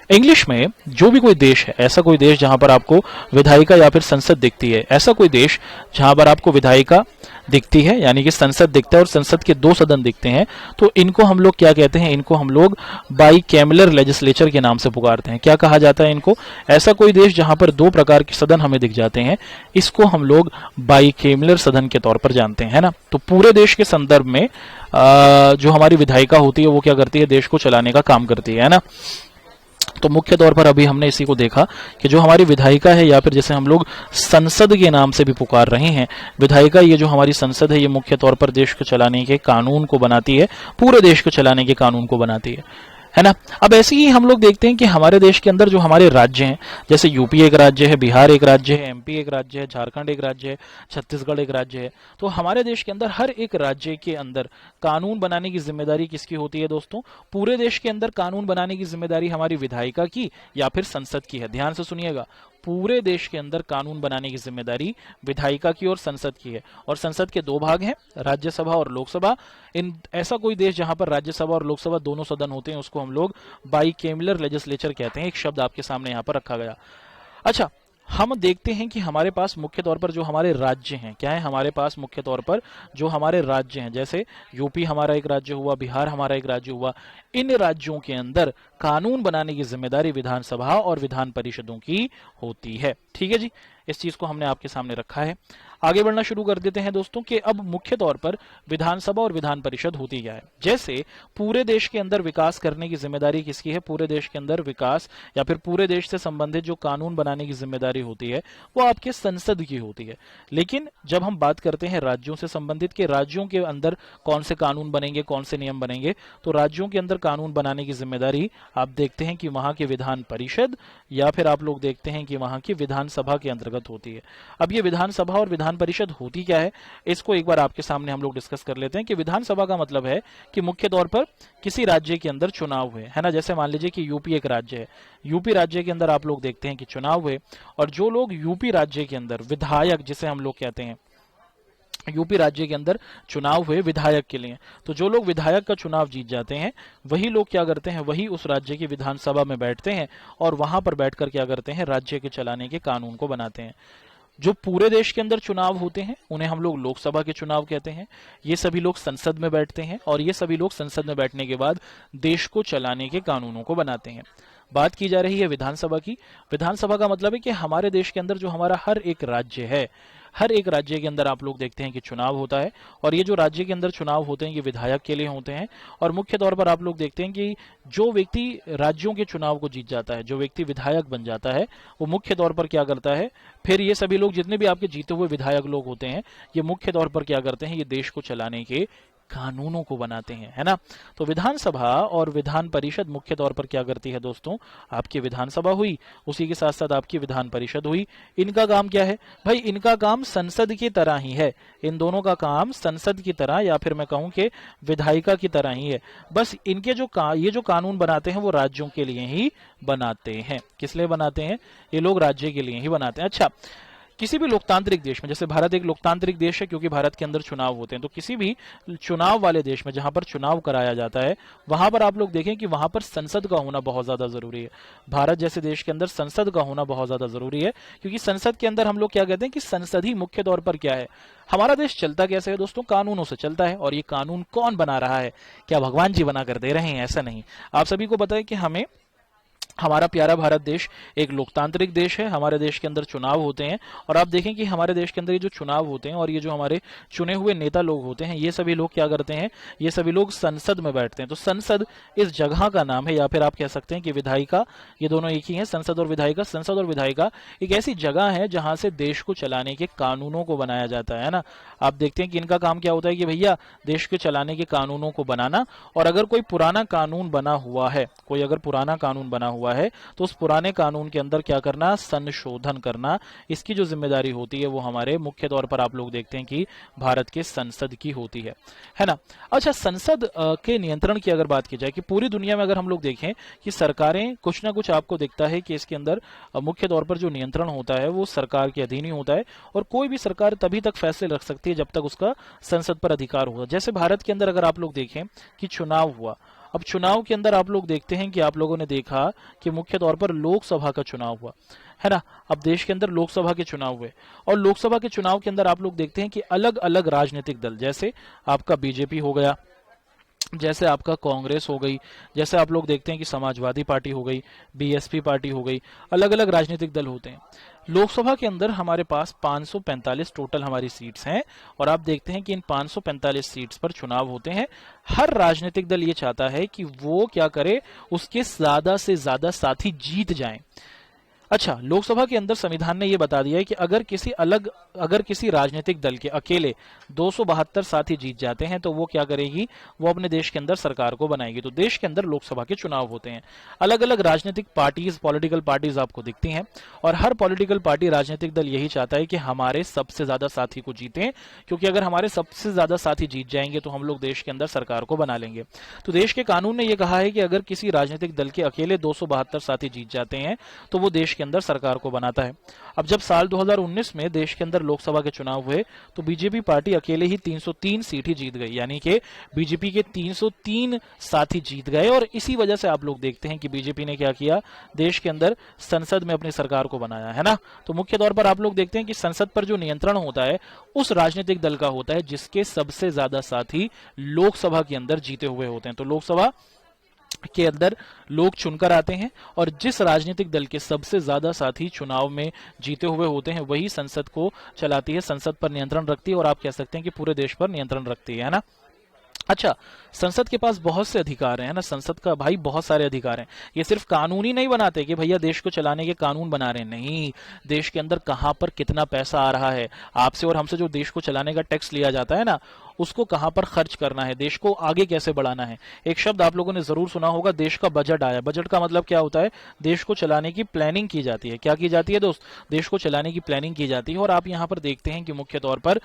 [SPEAKER 1] इंग्लिश में जो भी कोई देश है, ऐसा कोई देश जहां पर आपको विधायिका या फिर संसद दिखती है, ऐसा कोई देश जहां पर आपको विधायिका दिखती है यानी कि संसद दिखता है और संसद के 2 सदन दिखते हैं, तो इनको हम लोग क्या कहते हैं? इनको हम लोग बाइकैमलर लेजिस्लेचर के नाम से पुकारते हैं। क्या कहा जाता है इनको? ऐसा कोई देश जहां पर 2 प्रकार के सदन हमें दिख जाते हैं, इसको हम लोग बाइकैमलर सदन के तौर पर जानते हैं, है ना। तो पूरे देश के संदर्भ में जो हमारी विधायिका होती है वो क्या करती है? देश को चलाने का काम करती है ना। तो मुख्य तौर पर अभी हमने इसी को देखा कि जो हमारी विधायिका है या फिर जैसे हम लोग संसद के नाम से भी पुकार रहे हैं, विधायिका, ये जो हमारी संसद है, ये मुख्य तौर पर देश को चलाने के कानून को बनाती है, पूरे देश को चलाने के कानून को बनाती है। है ना। अब ऐसे ही हम लोग देखते हैं कि हमारे देश के अंदर जो हमारे राज्य हैं, जैसे यूपी एक राज्य है, बिहार एक राज्य है, एमपी एक राज्य है, झारखंड एक राज्य है, छत्तीसगढ़ एक राज्य है। तो हमारे देश के अंदर हर एक राज्य के अंदर कानून बनाने की जिम्मेदारी किसकी होती है दोस्तों? पूरे देश के अंदर कानून बनाने की जिम्मेदारी हमारी विधायिका की या फिर संसद की है? ध्यान से सुनिएगा, पूरे देश के अंदर कानून बनाने की जिम्मेदारी विधायिका की और संसद की है। और संसद के दो भाग हैं, राज्यसभा और लोकसभा। इन ऐसा कोई देश जहां पर राज्यसभा और लोकसभा दोनों सदन होते हैं उसको हम लोग बाइकेमिलर लेजिस्लेचर कहते हैं। एक शब्द आपके सामने यहां पर रखा गया। अच्छा, हम देखते हैं कि हमारे पास मुख्य तौर पर जो हमारे राज्य हैं, क्या है हमारे पास मुख्य तौर पर जो हमारे राज्य हैं, जैसे यूपी हमारा एक राज्य हुआ, बिहार हमारा एक राज्य हुआ। इन राज्यों के अंदर कानून बनाने की जिम्मेदारी विधानसभा और विधान परिषदों की होती है। ठीक है जी, इस चीज को हमने आपके सामने रखा है। आगे बढ़ना शुरू कर देते हैं दोस्तों कि अब मुख्य तौर पर विधानसभा और विधान परिषद होती क्या है। जैसे पूरे देश के अंदर विकास करने की जिम्मेदारी किसकी है? पूरे देश के अंदर विकास या फिर पूरे देश से संबंधित जो कानून बनाने की जिम्मेदारी होती है वो आपके संसद की होती है। लेकिन जब हम बात करते हैं राज्यों से संबंधित कि राज्यों के अंदर कौन से कानून बनेंगे, कौन से नियम बनेंगे, तो राज्यों के अंदर कानून बनाने की जिम्मेदारी आप देखते हैं कि वहां के विधान परिषद या फिर आप लोग देखते हैं कि वहां की विधानसभा के अंतर्गत होती है। अब ये विधानसभा और विधान परिषद होती क्या है, इसको एक बार आपके सामने हम लोग डिस्कस कर लेते हैं कि विधानसभा का मतलब है कि मुख्य तौर पर किसी राज्य के अंदर चुनाव हुए, है ना। जैसे मान लीजिए कि यूपी एक राज्य है, यूपी राज्य के अंदर आप लोग देखते हैं कि चुनाव हुए और जो लोग यूपी राज्य के अंदर विधायक जिसे हम लोग कहते हैं, यूपी राज्य के अंदर चुनाव हुए विधायक के लिए, तो जो लोग विधायक का चुनाव जीत जाते हैं वही लोग क्या करते हैं, वही उस राज्य की विधानसभा में बैठते हैं और वहां पर बैठकर क्या करते हैं, राज्य के चलाने के कानून को बनाते हैं। जो पूरे देश के अंदर चुनाव होते हैं उन्हें हम लोग लोकसभा के चुनाव कहते हैं। ये सभी लोग संसद में बैठते हैं और ये सभी लोग संसद में बैठने के बाद देश को चलाने के कानूनों को बनाते हैं। बात की जा रही है विधानसभा की। विधानसभा का मतलब है कि हमारे देश के अंदर जो हमारा हर एक राज्य है, हर एक राज्य के अंदर आप लोग देखते हैं कि चुनाव होता है और ये जो राज्य के अंदर चुनाव होते हैं ये विधायक के लिए होते हैं। और मुख्य तौर पर आप लोग देखते हैं कि जो व्यक्ति राज्यों के चुनाव को जीत जाता है, जो व्यक्ति विधायक बन जाता है, वो मुख्य तौर पर क्या करता है, फिर ये सभी लोग जितने भी आपके जीते हुए विधायक लोग होते हैं ये मुख्य तौर पर क्या करते हैं, ये देश को चलाने के कानूनों को बनाते हैं, है ना। तो विधानसभा और विधान परिषद मुख्य तौर पर क्या करती है दोस्तों, आपकी विधानसभा हुई, उसी के साथ साथ आपकी विधान परिषद हुई। इनका काम क्या है भाई, इनका काम संसद की तरह ही है। इन दोनों का काम संसद की तरह या फिर मैं कहूं कि विधायिका की तरह ही है। बस इनके ये जो कानून बनाते हैं वो राज्यों के लिए ही बनाते हैं। किस लिए बनाते हैं, ये लोग राज्य के लिए ही बनाते हैं। अच्छा, किसी भी लोकतांत्रिक देश में, जैसे भारत एक लोकतांत्रिक देश है क्योंकि भारत के अंदर चुनाव होते हैं, तो किसी भी चुनाव वाले देश में जहां पर चुनाव कराया जाता है वहां पर आप लोग देखें कि वहां पर संसद का होना बहुत ज्यादा जरूरी है। भारत जैसे देश के अंदर संसद का होना बहुत ज्यादा जरूरी है क्योंकि संसद के अंदर हम लोग क्या कहते हैं कि संसद ही मुख्य तौर पर क्या है, हमारा देश चलता कैसे है दोस्तों, कानूनों से चलता है। और ये कानून कौन बना रहा है, क्या भगवान जी बना कर दे रहे हैं, ऐसा नहीं। आप सभी को पता है कि हमारा प्यारा भारत देश एक लोकतांत्रिक देश है। हमारे देश के अंदर चुनाव होते हैं और आप देखें कि हमारे देश के अंदर ये जो चुनाव होते हैं और ये जो हमारे चुने हुए नेता लोग होते हैं ये सभी लोग क्या करते हैं, ये सभी लोग संसद में बैठते हैं। तो संसद इस जगह का नाम है या फिर आप कह सकते हैं कि विधायिका, ये दोनों एक ही है, संसद और विधायिका। संसद और विधायिका एक ऐसी जगह है जहां से देश को चलाने के कानूनों को बनाया जाता है ना। आप देखते हैं कि इनका काम क्या होता है कि भैया देश के चलाने के कानूनों को बनाना, और अगर कोई पुराना कानून बना हुआ है, कोई अगर पुराना कानून बना हुआ है तो उस पुराने कानून के अंदर क्या करना, संशोधन करना, इसकी जो जिम्मेदारी होती है वो हमारे मुख्य तौर पर आप लोग देखते हैं कि भारत के संसद की होती है ना। अच्छा, संसद के नियंत्रण की अगर बात की जाए कि पूरी दुनिया में अगर हम लोग देखें कि सरकारें कुछ ना कुछ आपको दिखता है कि इसके अंदर मुख्य तौर पर जो नियंत्रण होता है वो सरकार के अधीन ही होता है और कोई भी सरकार तभी तक फैसले रख सकती है जब तक उसका संसद पर अधिकार होगा। जैसे भारत के अंदर अगर आप लोग देखें कि चुनाव हुआ, अब चुनाव के अंदर आप लोग देखते हैं कि आप लोगों ने देखा कि मुख्य तौर पर लोकसभा का चुनाव हुआ, है ना। अब देश के अंदर लोकसभा के चुनाव हुए और लोकसभा के चुनाव के अंदर आप लोग देखते हैं कि अलग अलग राजनीतिक दल, जैसे आपका बीजेपी हो गया, जैसे आपका कांग्रेस हो गई, जैसे आप लोग देखते हैं कि समाजवादी पार्टी हो गई, बीएसपी पार्टी हो गई, अलग अलग राजनीतिक दल होते हैं। लोकसभा के अंदर हमारे पास 545 टोटल हमारी सीट्स हैं और आप देखते हैं कि इन 545 सीट्स पर चुनाव होते हैं। हर राजनीतिक दल ये चाहता है कि वो क्या करे, उसके ज्यादा से ज्यादा साथी जीत जाएं। अच्छा, लोकसभा के अंदर संविधान ने यह बता दिया है कि अगर किसी राजनीतिक दल के अकेले 272 साथी जीत जाते हैं तो वो क्या करेगी, वो अपने देश के अंदर सरकार को बनाएगी। तो देश के अंदर लोकसभा के चुनाव होते हैं, अलग अलग राजनीतिक पार्टीज, पॉलिटिकल पार्टीज आपको दिखती हैं, और हर पॉलिटिकल पार्टी, राजनीतिक दल यही चाहता है कि हमारे सबसे ज्यादा साथी को जीतें, क्योंकि अगर हमारे सबसे ज्यादा साथी जीत जाएंगे तो हम लोग देश के अंदर सरकार को बना लेंगे। तो देश के कानून ने यह कहा है कि अगर किसी राजनीतिक दल के अकेले 272 साथी जीत जाते हैं तो वो देश के अंदर सरकार को बनाता है। अब जब साल 2019 में देश के अंदर लोकसभा के चुनाव हुए तो बीजेपी पार्टी अकेले ही 303 सीट ही जीत गई, यानी कि बीजेपी के 303 साथी जीत गए। और इसी वजह से आप लोग देखते हैं कि बीजेपी ने क्या किया, देश के अंदर संसद में अपनी सरकार को बनाया है ना। तो मुख्य तौर पर आप लोग देखते हैं कि संसद पर जो नियंत्रण होता है उस राजनीतिक दल का होता है जिसके सबसे ज्यादा साथी लोकसभा के अंदर जीते हुए होते हैं। तो लोकसभा के अंदर लोग चुनकर आते हैं और जिस राजनीतिक दल के सबसे ज्यादा साथी चुनाव में जीते हुए होते हैं वही संसद को चलाती है, संसद पर नियंत्रण रखती है, और आप कह सकते हैं कि पूरे देश पर नियंत्रण रखती है ना। अच्छा, संसद के पास बहुत से अधिकार हैं ना, संसद का भाई बहुत सारे अधिकार हैं। ये सिर्फ कानून ही नहीं बनाते कि भैया देश को चलाने के कानून बना रहे हैं, नहीं, देश के अंदर कहां पर कितना पैसा आ रहा है, आपसे और हमसे जो देश को चलाने का टैक्स लिया जाता है ना, उसको कहां पर खर्च करना है, देश को आगे कैसे बढ़ाना है। एक शब्द आप लोगों ने जरूर सुना होगा, देश का बजट आया। बजट का मतलब क्या होता है, देश को चलाने की प्लानिंग की जाती है। क्या की जाती है दोस्त, देश को चलाने की प्लानिंग की जाती है। और आप यहां पर देखते हैं कि मुख्य तौर पर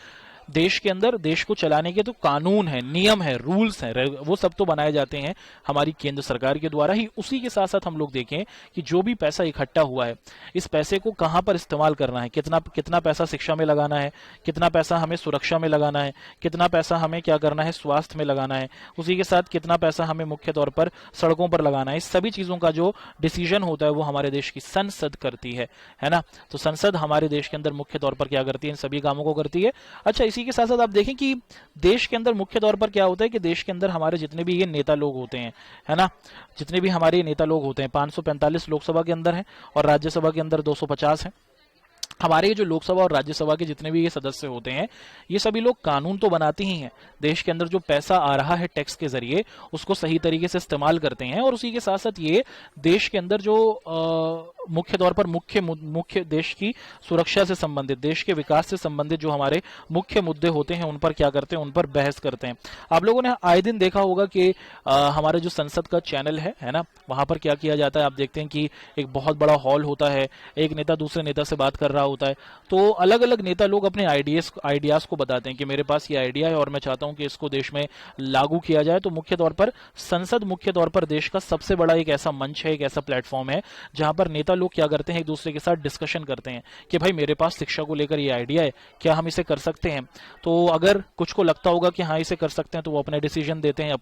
[SPEAKER 1] देश के अंदर देश को चलाने के तो कानून है, नियम है, रूल्स हैं, वो सब तो बनाए जाते हैं हमारी केंद्र सरकार के द्वारा ही। उसी के साथ साथ हम लोग देखें कि जो भी पैसा इकट्ठा हुआ है, इस पैसे को कहां पर इस्तेमाल करना है, कितना पैसा शिक्षा में लगाना है, कितना पैसा हमें सुरक्षा में लगाना है, कितना पैसा हमें क्या करना है, स्वास्थ्य में लगाना है, उसी के साथ कितना पैसा हमें मुख्य तौर पर सड़कों पर लगाना है। इस सभी चीजों का जो डिसीजन होता है वो हमारे देश की संसद करती है ना। तो संसद हमारे देश के अंदर मुख्य तौर पर क्या करती है, इन सभी कामों को करती है। अच्छा, इसी के साथ साथ आप देखें कि देश के अंदर मुख्य तौर पर क्या होता है कि देश के अंदर हमारे जितने भी ये नेता लोग होते हैं, है ना, जितने भी हमारे नेता लोग होते हैं, 545 लोकसभा के अंदर हैं और राज्यसभा के अंदर 250 हैं। हमारे ये जो लोकसभा और राज्यसभा के जितने भी ये सदस्य होते हैं, ये सभी लोग कानून तो बनाते ही हैं, देश के अंदर जो पैसा आ रहा है टैक्स के जरिए उसको सही तरीके से इस्तेमाल करते हैं, और उसी के साथ साथ ये देश के अंदर जो मुख्य तौर पर मुख्य देश की सुरक्षा से संबंधित, देश के विकास से संबंधित जो हमारे मुख्य मुद्दे होते हैं उन पर क्या करते हैं, उन पर बहस करते हैं। आप लोगों ने आए दिन देखा होगा कि हमारे जो संसद का चैनल है ना, वहां पर क्या किया जाता है, आप देखते हैं कि एक बहुत बड़ा हॉल होता है, एक नेता दूसरे नेता से बात कर रहा होता है, तो अलग अलग नेता लोग अपने आइडियाज को बताते हैं कि मेरे पास ये आइडिया है और मैं चाहता हूं कि इसको देश में लागू किया जाए। तो मुख्य तौर पर संसद मुख्य तौर पर देश का सबसे बड़ा एक ऐसा मंच है, एक ऐसा प्लेटफॉर्म है जहां पर नेता लोग क्या करते हैं, एक दूसरे के साथ डिस्कशन करते हैं कि भाई मेरे पास शिक्षा को लेकर ये आइडिया है, क्या हम इसे कर सकते हैं। तो अगर कुछ को लगता होगा कि हाँ इसे कर सकते हैं तो वो अपने डिसीजन देते हैं,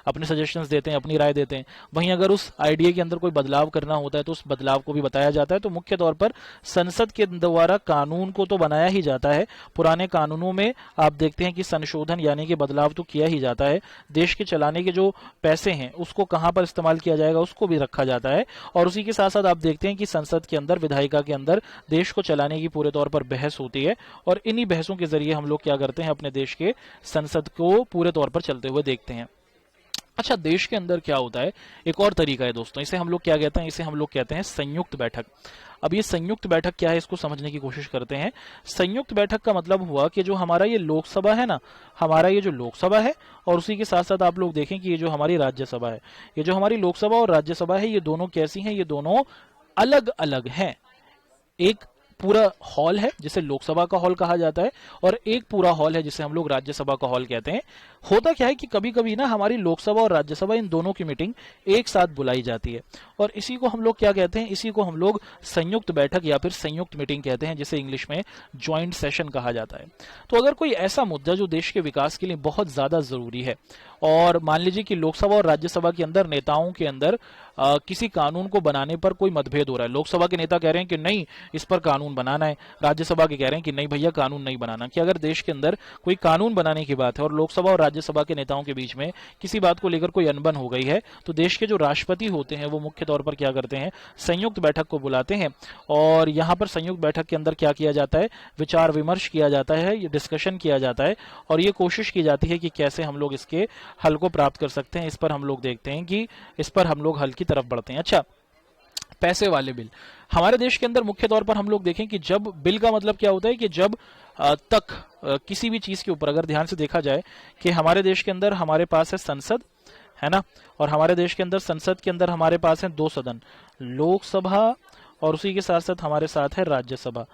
[SPEAKER 1] अपने सजेशंस देते हैं, अपनी राय देते हैं। वहीं अगर उस आइडिया के अंदर कोई बदलाव करना होता है तो उस बदलाव को भी बताया जाता है। तो मुख्य तौर पर संसद के द्वारा कानून को तो बनाया ही जाता है, पुराने कानूनों में आप देखते हैं कि संशोधन यानी कि बदलाव तो किया ही जाता है, देश के चलाने के जो पैसे हैं उसको कहां पर इस्तेमाल किया जाएगा उसको भी रखा जाता है। और उसी के साथ साथ आप देखते हैं कि संसद के अंदर, विधायिका के अंदर देश को चलाने की पूरे तौर पर बहस होती है, और इन्हीं बहसों के जरिए हम लोग क्या करते हैं, अपने देश के संसद को पूरे तौर पर चलते हुए देखते हैं। अच्छा, देश के अंदर क्या होता है, एक और तरीका है दोस्तों, इसे हम लोग क्या कहते हैं, इसे हम लोग कहते हैं संयुक्त बैठक। अब ये संयुक्त बैठक क्या है, इसको समझने की कोशिश करते हैं। संयुक्त बैठक का मतलब हुआ कि जो हमारा ये लोकसभा है ना, हमारा ये जो लोकसभा है, और उसी के साथ साथ आप लोग देखें कि ये जो हमारी राज्यसभा है, ये जो हमारी लोकसभा और राज्यसभा है, ये दोनों कैसी हैं, ये दोनों अलग अलग हैं। एक पूरा हॉल है जिसे लोकसभा का हॉल कहा जाता है, और एक पूरा हॉल है जिसे हम लोग राज्यसभा का हॉल कहते हैं। होता क्या है कि कभी कभी ना हमारी लोकसभा और राज्यसभा इन दोनों की मीटिंग एक साथ बुलाई जाती है, और इसी को हम लोग क्या कहते हैं, इसी को हम लोग संयुक्त बैठक या फिर संयुक्त मीटिंग कहते हैं, जिसे इंग्लिश में ज्वाइंट सेशन कहा जाता है। तो अगर कोई ऐसा मुद्दा जो देश के विकास के लिए बहुत ज्यादा जरूरी है, और मान लीजिए कि लोकसभा और राज्यसभा के अंदर नेताओं के अंदर किसी कानून को बनाने पर कोई मतभेद हो रहा है, लोकसभा के नेता कह रहे हैं कि नहीं इस पर कानून बनाना है, राज्यसभा के कह रहे हैं कि नहीं भैया कानून नहीं बनाना, कि अगर देश के अंदर कोई कानून बनाने की बात है और लोकसभा और राज्यसभा के नेताओं के बीच में किसी बात को लेकर कोई अनबन हो गई है, तो देश के जो राष्ट्रपति होते हैं वो मुख्य तौर पर क्या करते हैं, संयुक्त बैठक को बुलाते हैं, और यहां पर संयुक्त बैठक के अंदर क्या किया जाता है, विचार विमर्श किया जाता है, ये डिस्कशन किया जाता है, और ये कोशिश की जाती है कि कैसे हम लोग इसके हल को प्राप्त कर सकते हैं। इस पर हम लोग देखते हैं कि इस पर हम लोग हल की तरफ बढ़ते हैं। अच्छा, पैसे वाले बिल। हमारे देश के अंदर मुख्य तौर पर हम लोग देखें कि जब बिल का मतलब क्या होता है कि जब किसी भी चीज के ऊपर अगर ध्यान से देखा जाए कि हमारे देश के अंदर हमारे पास है संसद, है ना, और हमारे देश के अंदर संसद के अंदर हमारे पास है दो सदन, लोकसभा और उसी के साथ साथ हमारे साथ है राज्यसभा।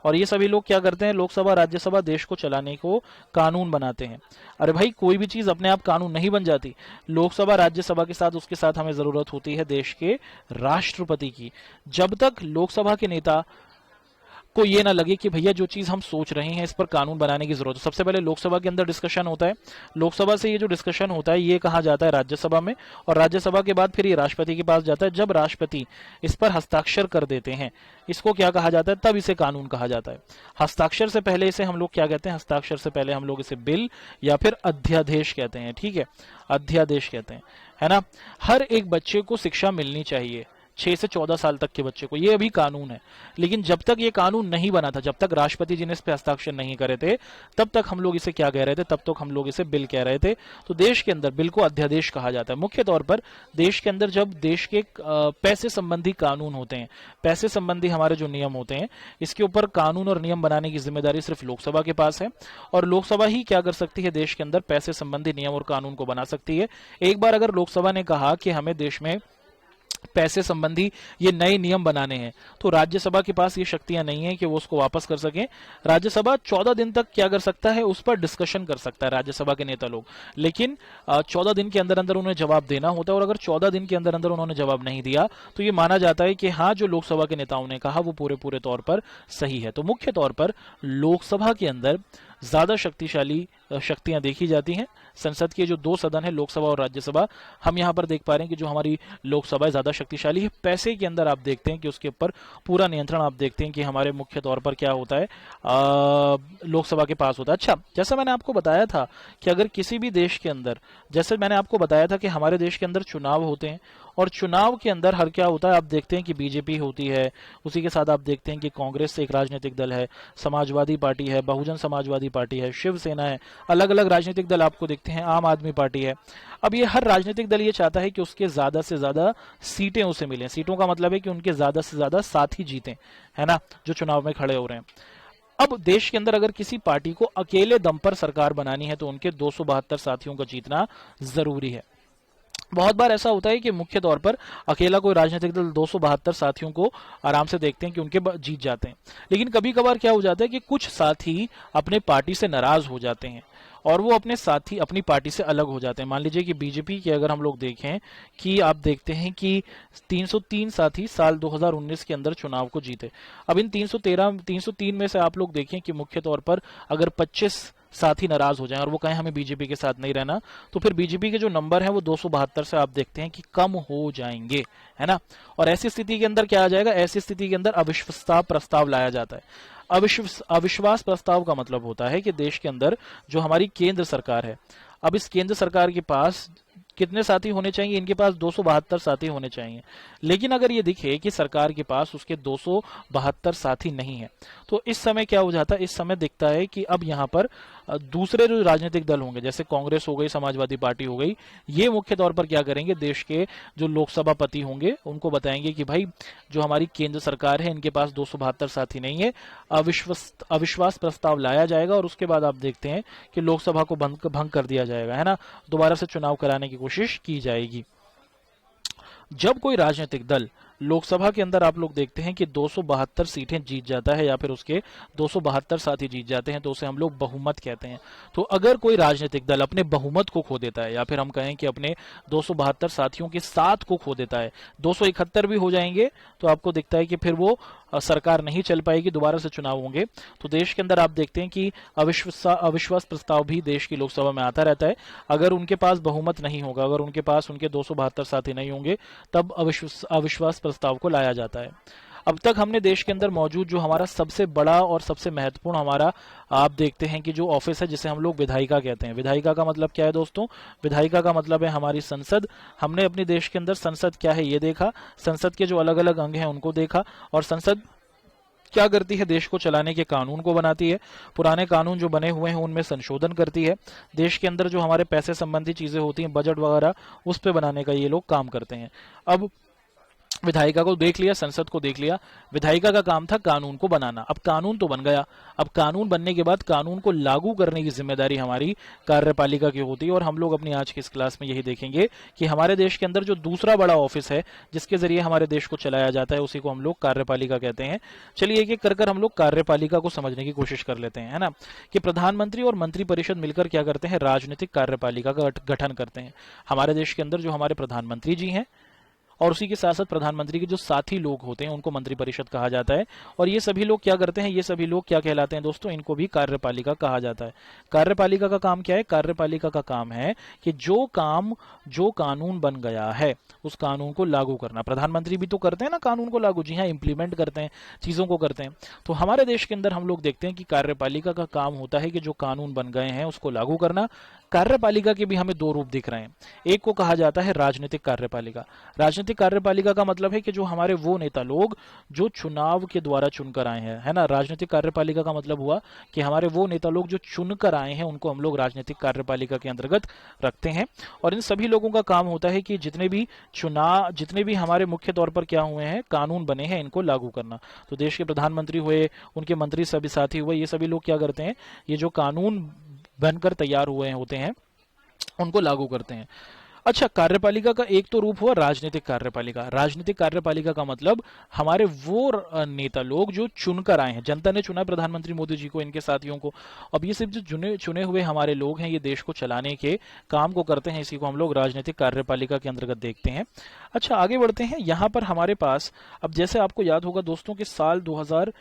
[SPEAKER 1] और ये सभी लोग क्या करते हैं, लोकसभा राज्यसभा देश को चलाने को कानून बनाते हैं। अरे भाई कोई भी चीज अपने आप कानून नहीं बन जाती। लोकसभा राज्यसभा के साथ उसके साथ हमें जरूरत होती है देश के राष्ट्रपति की। जब तक लोकसभा के नेता को ये ना लगे कि भैया जो चीज हम सोच रहे हैं इस पर कानून बनाने की जरूरत है, सबसे पहले लोकसभा के अंदर डिस्कशन होता है, लोकसभा से ये जो डिस्कशन होता है ये कहा जाता है राज्यसभा में, और राज्यसभा के बाद फिर ये राष्ट्रपति के पास जाता है। जब राष्ट्रपति इस पर हस्ताक्षर कर देते हैं, इसको क्या कहा जाता है, तब इसे कानून कहा जाता है। हस्ताक्षर से पहले इसे हम लोग क्या कहते हैं, हस्ताक्षर से पहले हम लोग इसे बिल या फिर अध्यादेश कहते हैं। ठीक है, अध्यादेश कहते हैं, है ना। हर एक बच्चे को शिक्षा मिलनी चाहिए, 6 से 14 साल तक के बच्चे को, ये अभी कानून है। लेकिन जब तक ये कानून नहीं बना था, जब तक राष्ट्रपति जी ने इस पे हस्ताक्षर नहीं करे थे, तब तक हम लोग इसे क्या कह रहे थे, तब तक हम लोग इसे बिल कह रहे थे। तो देश के अंदर बिल को अध्यादेश कहा जाता है। मुख्य तौर पर देश के अंदर जब देश के पैसे संबंधी कानून होते हैं, पैसे संबंधी हमारे जो नियम होते हैं, इसके ऊपर कानून और नियम बनाने की जिम्मेदारी सिर्फ लोकसभा के पास है। और लोकसभा ही क्या कर सकती है, देश के अंदर पैसे संबंधी नियम और कानून को बना सकती है। एक बार अगर लोकसभा ने कहा कि हमें देश में पैसे संबंधी ये नए नियम बनाने हैं, तो राज्यसभा के पास ये शक्तियां नहीं है कि वो उसको वापस कर सकें। राज्यसभा 14 दिन तक क्या कर सकता है, उस पर डिस्कशन कर सकता है राज्यसभा के नेता लोग, लेकिन 14 दिन के अंदर अंदर उन्हें जवाब देना होता है। और अगर 14 दिन के अंदर अंदर उन्होंने जवाब नहीं दिया तो ये माना जाता है कि हाँ, जो लोकसभा के नेताओं ने कहा वो पूरे तौर पर सही है। तो मुख्य तौर पर लोकसभा के अंदर ज्यादा शक्तिशाली शक्तियां देखी जाती हैं। संसद के जो दो सदन है, लोकसभा और राज्यसभा, हम यहां पर देख पा रहे हैं कि जो हमारी लोकसभा ज्यादा शक्तिशाली है। पैसे के अंदर आप देखते हैं कि उसके ऊपर पूरा नियंत्रण आप देखते हैं कि हमारे मुख्य तौर पर क्या होता है, लोकसभा के पास होता है। अच्छा, जैसा मैंने आपको बताया था कि अगर किसी भी देश के अंदर, जैसे मैंने आपको बताया था कि हमारे देश के अंदर चुनाव होते हैं, और चुनाव के अंदर हर क्या होता है, आप देखते हैं कि बीजेपी होती है, उसी के साथ आप देखते हैं कि कांग्रेस एक राजनीतिक दल है, समाजवादी पार्टी है, बहुजन समाजवादी पार्टी है, शिवसेना है, अलग अलग राजनीतिक दल आपको दिखते हैं, आम आदमी पार्टी है। अब ये हर राजनीतिक दल ये चाहता है कि उसके ज्यादा से ज्यादा सीटें उसे मिलें। सीटों का मतलब है कि उनके ज्यादा से ज्यादा साथी जीतें, है ना, जो चुनाव में खड़े हो रहे हैं। अब देश के अंदर अगर किसी पार्टी को अकेले दम पर सरकार बनानी है तो उनके 272 साथियों का जीतना जरूरी है। बहुत बार ऐसा होता है कि मुख्य तौर पर अकेला कोई राजनीतिक दल 272 साथियों को आराम से देखते हैं कि उनके जीत जाते हैं, लेकिन कभी कभार क्या हो जाता है कि कुछ साथी अपने पार्टी से नाराज हो जाते हैं और वो अपने साथी अपनी पार्टी से अलग हो जाते हैं। मान लीजिए कि बीजेपी के अगर हम लोग देखें कि आप देखते हैं कि 303 साथी साल 2019 के अंदर चुनाव को जीते। अब इन 303 में से आप लोग देखें कि मुख्य तौर पर अगर 25 साथी नाराज हो जाएं और वो कहें हमें बीजेपी के साथ नहीं रहना, तो फिर बीजेपी के जो नंबर है वो 272 से आप देखते हैं कि कम हो जाएंगे, है ना। और ऐसी स्थिति के अंदर क्या आ जाएगा, ऐसी स्थिति के अंदर अविश्वास प्रस्ताव लाया जाता है। अविश्वास प्रस्ताव का मतलब होता है कि देश के अंदर जो हमारी केंद्र सरकार है, अब इस केंद्र सरकार के पास कितने साथी होने चाहिए, इनके पास 272 साथी होने चाहिए, लेकिन अगर ये दिखे कि सरकार के पास उसके 272 साथी नहीं है, तो इस समय क्या हो जाता है, इस समय दिखता है कि अब यहाँ पर दूसरे जो राजनीतिक दल होंगे, जैसे कांग्रेस हो गई, समाजवादी पार्टी हो गई, ये मुख्य तौर पर क्या करेंगे, देश के जो लोकसभापति होंगे उनको बताएंगे कि भाई जो हमारी केंद्र सरकार है इनके पास 272 साथी नहीं है, अविश्वास प्रस्ताव लाया जाएगा और उसके बाद आप देखते हैं कि लोकसभा को भंग कर दिया जाएगा, है ना, दोबारा से चुनाव कराने की कोशिश की जाएगी। जब कोई राजनीतिक दल लोकसभा के अंदर आप लोग देखते हैं कि 272 सीटें जीत जाता है या फिर उसके 272 साथी जीत जाते हैं, तो उसे हम लोग बहुमत कहते हैं। तो अगर कोई राजनीतिक दल अपने बहुमत को खो देता है या फिर हम कहें कि अपने 272 साथियों के साथ को खो देता है, 271 भी हो जाएंगे, तो आपको दिखता है कि फिर वो सरकार नहीं चल पाएगी, दोबारा से चुनाव होंगे। तो देश के अंदर आप देखते हैं कि अविश्वास प्रस्ताव भी देश की लोकसभा में आता रहता है। अगर उनके पास बहुमत नहीं होगा, अगर उनके पास उनके 272 साथी नहीं होंगे, तब अविश्वास प्रस्ताव को लाया जाता है। अब तक हमने देश के अंदर मौजूद जो हमारा सबसे बड़ा और सबसे महत्वपूर्ण हमारा आप देखते हैं कि जो ऑफिस है जिसे हम लोग विधायिका कहते हैं। विधायिका का मतलब क्या है दोस्तों, विधायिका का मतलब है हमारी संसद। हमने अपने देश के अंदर संसद क्या है ये देखा, संसद के जो अलग अलग अंग हैं उनको देखा, और संसद क्या करती है, देश को चलाने के कानून को बनाती है, पुराने कानून जो बने हुए हैं उनमें संशोधन करती है, देश के अंदर जो हमारे पैसे संबंधी चीजें होती हैं, बजट वगैरह, उस पे बनाने का ये लोग काम करते हैं। अब विधायिका को देख लिया, संसद को देख लिया। विधायिका का काम था कानून को बनाना। अब कानून तो बन गया, अब कानून बनने के बाद कानून को लागू करने की जिम्मेदारी हमारी कार्यपालिका की होती है। और हम लोग अपनी आज की इस क्लास में यही देखेंगे कि हमारे देश के अंदर जो दूसरा बड़ा ऑफिस है जिसके जरिए हमारे देश को चलाया जाता है, उसी को हम लोग कार्यपालिका कहते हैं। चलिए एक एक कर हम लोग कार्यपालिका को समझने की कोशिश कर लेते हैं, है ना। कि प्रधानमंत्री और मंत्रिपरिषद मिलकर क्या करते हैं, राजनीतिक कार्यपालिका का गठन करते हैं। हमारे देश के अंदर जो हमारे प्रधानमंत्री जी हैं और उसी के साथ साथ प्रधानमंत्री के जो साथी लोग होते हैं उनको मंत्रिपरिषद कहा जाता है। और ये सभी लोग क्या करते हैं, ये सभी लोग क्या कहलाते हैं दोस्तों, इनको भी कार्यपालिका कहा जाता है। कार्यपालिका का काम क्या है, कार्यपालिका का काम है कि जो कानून बन गया है उस कानून को लागू करना। प्रधानमंत्री भी तो करते हैं ना कानून को लागू, जी हाँ, इंप्लीमेंट करते हैं, चीजों को करते हैं। तो हमारे देश के अंदर हम लोग देखते हैं कि कार्यपालिका का काम होता है कि जो कानून बन गए हैं उसको लागू करना। कार्यपालिका के भी हमें दो रूप दिख रहे हैं। एक को कहा जाता है राजनीतिक कार्यपालिका। राजनीतिक कार्यपालिका का मतलब है कि जो हमारे वो नेता लोग जो चुनाव के द्वारा चुनकर आए हैं, है ना। राजनीतिक कार्यपालिका का मतलब हुआ कि हमारे वो नेता लोग जो चुनकर आए हैं उनको हम लोग राजनीतिक कार्यपालिका के अंतर्गत रखते हैं। और इन सभी लोगों का काम होता है कि जितने भी हमारे मुख्य तौर पर क्या हुए हैं, कानून बने हैं, इनको लागू करना। तो देश के प्रधानमंत्री हुए, उनके मंत्री सभी साथी हुए, ये सभी लोग क्या करते हैं, ये जो कानून बनकर तैयार हुए होते हैं उनको लागू करते हैं। अच्छा, कार्यपालिका का एक तो रूप हुआ राजनीतिक कार्यपालिका। राजनीतिक कार्यपालिका का मतलब हमारे वो नेता लोग जो चुनकर आए हैं, जनता ने चुना प्रधानमंत्री मोदी जी को, इनके साथियों को। अब ये सिर्फ जो चुने हुए हमारे लोग हैं, ये देश को चलाने के काम को करते हैं, इसी को हम लोग राजनीतिक कार्यपालिका के अंतर्गत देखते हैं। अच्छा, आगे बढ़ते हैं। यहां पर हमारे पास, अब जैसे आपको याद होगा दोस्तों कि साल 2000,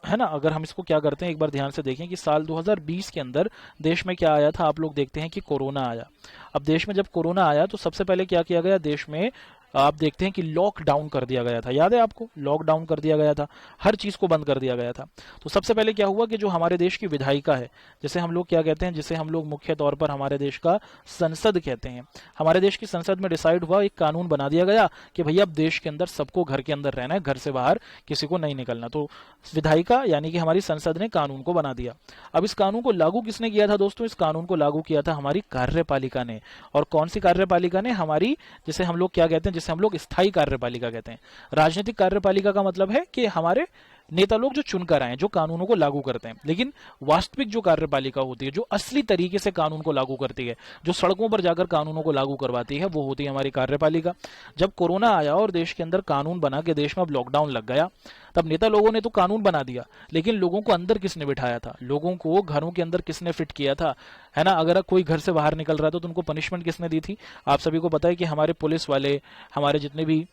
[SPEAKER 1] है ना, अगर हम इसको क्या करते हैं एक बार ध्यान से देखें कि साल 2020 के अंदर देश में क्या आया था, आप लोग देखते हैं कि कोरोना आया। अब देश में जब कोरोना आया तो सबसे पहले क्या किया गया, देश में आप देखते हैं कि लॉकडाउन कर दिया गया था। याद है आपको, लॉकडाउन कर दिया गया था, हर चीज को बंद कर दिया गया था। तो सबसे पहले क्या हुआ कि जो हमारे देश की विधायिका है, जिसे हम लोग क्या कहते हैं, जिसे हम लोग मुख्य तौर पर हमारे देश का संसद कहते हैं, हमारे देश की संसद में डिसाइड हुआ, एक कानून बना दिया गया कि भैया अब देश के अंदर सबको घर के अंदर रहना है, घर से बाहर किसी को नहीं निकलना। तो विधायिका यानी कि हमारी संसद ने कानून को बना दिया। अब इस कानून को लागू किसने किया था दोस्तों, इस कानून को लागू किया था हमारी कार्यपालिका ने। और कौन सी कार्यपालिका ने, हमारी, जिसे हम लोग क्या कहते हैं, जिसे हम लोग स्थायी कार्यपालिका कहते हैं। राजनीतिक कार्यपालिका का मतलब है कि हमारे नेता लोग जो चुनकर आए, जो कानूनों को लागू करते हैं। लेकिन वास्तविक जो कार्यपालिका होती है, जो असली तरीके से कानून को लागू करती है, जो सड़कों पर जाकर कानूनों को लागू करवाती है, वो होती है हमारी कार्यपालिका। जब कोरोना आया और देश के अंदर कानून बना के देश में अब लॉकडाउन लग गया, तब नेता लोगों ने तो कानून बना दिया, लेकिन लोगों को अंदर किसने बिठाया था, लोगों को घरों के अंदर किसने फिट किया था, है ना। अगर कोई घर से बाहर निकल रहा था तो उनको पनिशमेंट किसने दी थी, आप सभी को पता है कि हमारे पुलिस वाले, हमारे जितने भी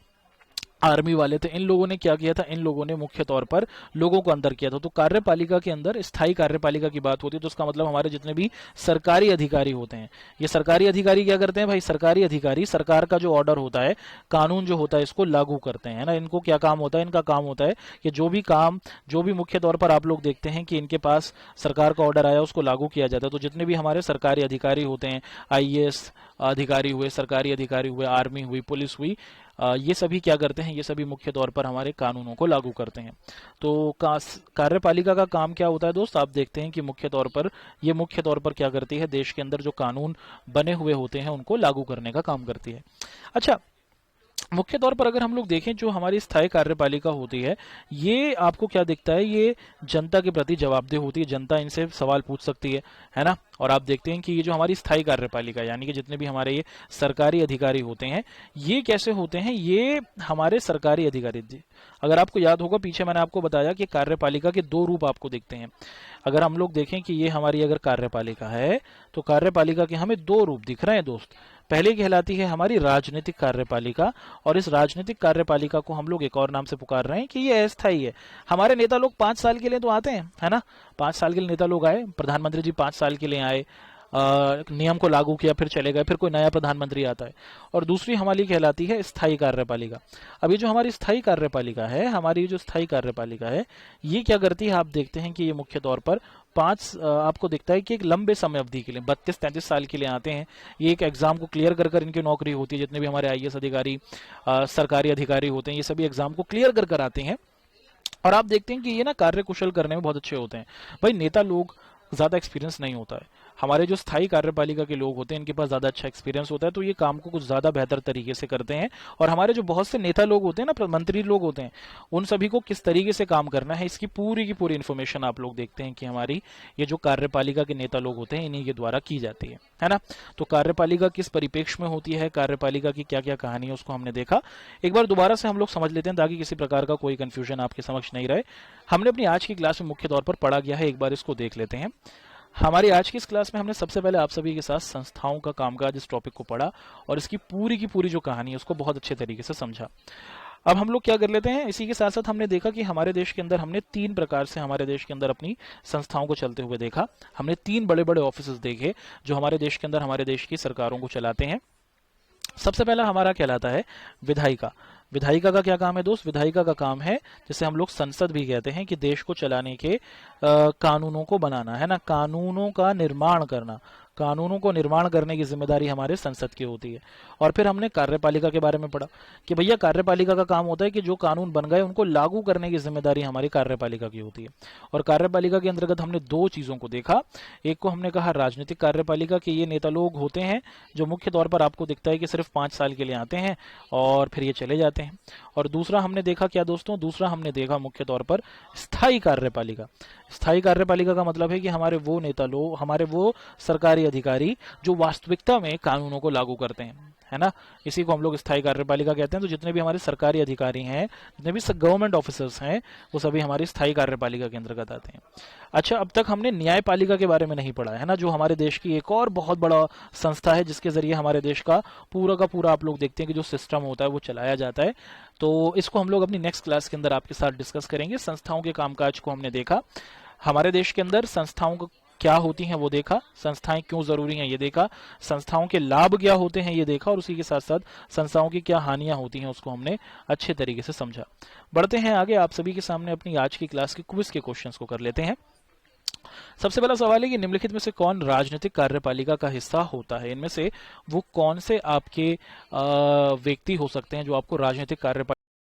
[SPEAKER 1] आर्मी वाले थे, इन लोगों ने क्या किया था, इन लोगों ने मुख्य तौर पर लोगों को अंदर किया था। तो कार्यपालिका के अंदर स्थायी कार्यपालिका की बात होती है, तो उसका मतलब हमारे जितने भी सरकारी अधिकारी होते हैं, ये सरकारी अधिकारी क्या करते हैं भाई, सरकारी अधिकारी सरकार का जो ऑर्डर होता है, कानून जो होता है, इसको लागू करते हैं, है ना। इनको क्या काम होता है, इनका काम होता है कि जो भी मुख्य तौर पर आप लोग देखते हैं कि इनके पास सरकार का ऑर्डर आया उसको लागू किया जाता है। तो जितने भी हमारे सरकारी अधिकारी होते हैं, आईएएस अधिकारी हुए, सरकारी अधिकारी हुए, आर्मी हुई, पुलिस हुई, ये सभी क्या करते हैं, ये सभी मुख्य तौर पर हमारे कानूनों को लागू करते हैं। तो कार्यपालिका का काम क्या होता है दोस्त, आप देखते हैं कि मुख्य तौर पर क्या करती है, देश के अंदर जो कानून बने हुए होते हैं उनको लागू करने का काम करती है। अच्छा, मुख्य तौर पर अगर हम लोग देखें, जो हमारी स्थायी कार्यपालिका होती है, ये आपको क्या दिखता है, ये जनता के प्रति जवाबदेह होती है, जनता इनसे सवाल पूछ सकती है ना। और आप देखते हैं कि ये जो हमारी स्थायी कार्यपालिका यानी कि जितने भी हमारे ये सरकारी अधिकारी होते हैं, ये कैसे होते हैं, ये हमारे सरकारी अधिकारी, अगर आपको याद होगा पीछे मैंने आपको बताया कि कार्यपालिका के दो रूप आपको दिखते हैं। अगर हम लोग देखें कि ये हमारी अगर कार्यपालिका है तो कार्यपालिका के हमें दो रूप दिख रहे हैं दोस्त। पहले कहलाती है हमारी राजनीतिक कार्यपालिका, और इस राजनीतिक कार्यपालिका को हम लोग एक और नाम से पुकार रहे हैं कि ये अस्थायी है। हमारे नेता लोग 5 साल के लिए तो आते हैं, है ना, 5 साल के लिए नेता लोग आए, प्रधानमंत्री जी 5 साल के लिए आए, नियम को लागू किया, फिर चले गए, फिर कोई नया प्रधानमंत्री आता है। और दूसरी हमारी कहलाती है स्थायी कार्यपालिका। अब ये जो हमारी स्थायी कार्यपालिका है, हमारी जो स्थायी कार्यपालिका है, ये क्या करती है, आप देखते हैं कि ये मुख्य तौर पर आपको दिखता है कि एक लंबे समय अवधि के लिए 32-33 साल के लिए आते हैं। ये एक एग्जाम को क्लियर कर इनकी नौकरी होती है। जितने भी हमारे आईएएस अधिकारी, सरकारी अधिकारी होते हैं, ये सभी एग्जाम को क्लियर कर आते हैं। और आप देखते हैं कि ये ना कार्य कुशल करने में बहुत अच्छे होते हैं। भाई नेता लोग ज्यादा एक्सपीरियंस नहीं होता है, हमारे जो स्थायी कार्यपालिका के लोग होते हैं इनके पास ज़्यादा अच्छा एक्सपीरियंस होता है, तो ये काम को कुछ ज़्यादा बेहतर तरीके से करते हैं। और हमारे जो बहुत से नेता लोग होते हैं ना, मंत्री लोग होते हैं, उन सभी को किस तरीके से काम करना है इसकी पूरी की पूरी इन्फॉर्मेशन आप लोग देखते हैं कि हमारी ये जो कार्यपालिका के नेता लोग होते हैं इन्हीं के द्वारा की जाती है ना। तो कार्यपालिका किस परिप्रेक्ष्य में होती है, कार्यपालिका की क्या क्या कहानी है, उसको हमने देखा। एक बार दोबारा से हम लोग समझ लेते हैं ताकि किसी प्रकार का कोई कंफ्यूजन आपके समक्ष नहीं रहे। हमने अपनी आज की क्लास में मुख्य तौर पर पढ़ा गया है, एक बार इसको देख लेते हैं। हमारी आज की इस क्लास में हमने सबसे पहले आप सभी के साथ संस्थाओं का कामकाज इस टॉपिक को पढ़ा और इसकी पूरी की पूरी जो कहानी है उसको बहुत अच्छे तरीके से समझा। अब हम लोग क्या कर लेते हैं, इसी के साथ साथ हमने देखा कि हमारे देश के अंदर हमने 3 प्रकार से हमारे देश के अंदर अपनी संस्थाओं को चलते हुए देखा। हमने 3 बड़े बड़े ऑफिसेस देखे जो हमारे देश के अंदर हमारे देश की सरकारों को चलाते हैं। सबसे पहला हमारा कहलाता है विधायिका। विधायिका का क्या काम है दोस्त? विधायिका का काम है, जिसे हम लोग संसद भी कहते हैं, कि देश को चलाने के कानूनों को बनाना, है ना, कानूनों का निर्माण करना। कानूनों को निर्माण करने की जिम्मेदारी हमारे संसद की होती है। और फिर हमने कार्यपालिका के बारे में पढ़ा कि भैया कार्यपालिका का काम होता है कि जो कानून बन गए उनको लागू करने की जिम्मेदारी हमारी कार्यपालिका की होती है। और कार्यपालिका के अंतर्गत हमने 2 चीजों को देखा। एक को हमने कहा राजनीतिक कार्यपालिका के ये नेता लोग होते हैं जो मुख्य तौर पर आपको दिखता है कि सिर्फ 5 साल के लिए आते हैं और फिर ये चले जाते हैं। और दूसरा हमने देखा क्या दोस्तों? दूसरा हमने देखा मुख्य तौर पर स्थायी कार्यपालिका। स्थायी कार्यपालिका का मतलब है कि हमारे वो नेता लोग, हमारे वो सरकारी अधिकारी जो वास्तविकता में कानूनों को लागू करते हैं, है ना, इसी को हम लोग स्थायी कार्यपालिका कहते हैं। तो जितने भी हमारे सरकारी अधिकारी हैं, जितने भी गवर्नमेंट ऑफिसर्स हैं, वो सभी हमारी स्थायी कार्यपालिका के अंतर्गत आते हैं। अच्छा, अब तक हमने न्यायपालिका के बारे में नहीं पढ़ा है ना, जो हमारे देश की एक और बहुत बड़ा संस्था है जिसके जरिए हमारे देश का पूरा आप लोग देखते हैं कि जो सिस्टम होता है वो चलाया जाता है। तो इसको हम लोग अपनी नेक्स्ट क्लास के अंदर आपके साथ डिस्कस करेंगे। संस्थाओं के कामकाज को हमने देखा, हमारे देश के अंदर संस्थाओं को क्या होती हैं वो देखा, संस्थाएं क्यों जरूरी हैं ये देखा, संस्थाओं के लाभ क्या होते हैं ये देखा, और उसी के साथ साथ संस्थाओं की क्या हानियां होती हैं उसको हमने अच्छे तरीके से समझा। बढ़ते हैं आगे, आप सभी के सामने अपनी आज की क्लास के क्विज के क्वेश्चंस को कर लेते हैं। सबसे पहला सवाल है कि निम्नलिखित में से कौन राजनीतिक कार्यपालिका का हिस्सा होता है? इनमें से वो कौन से आपके व्यक्ति हो सकते हैं जो आपको राजनीतिक कार्यपालिका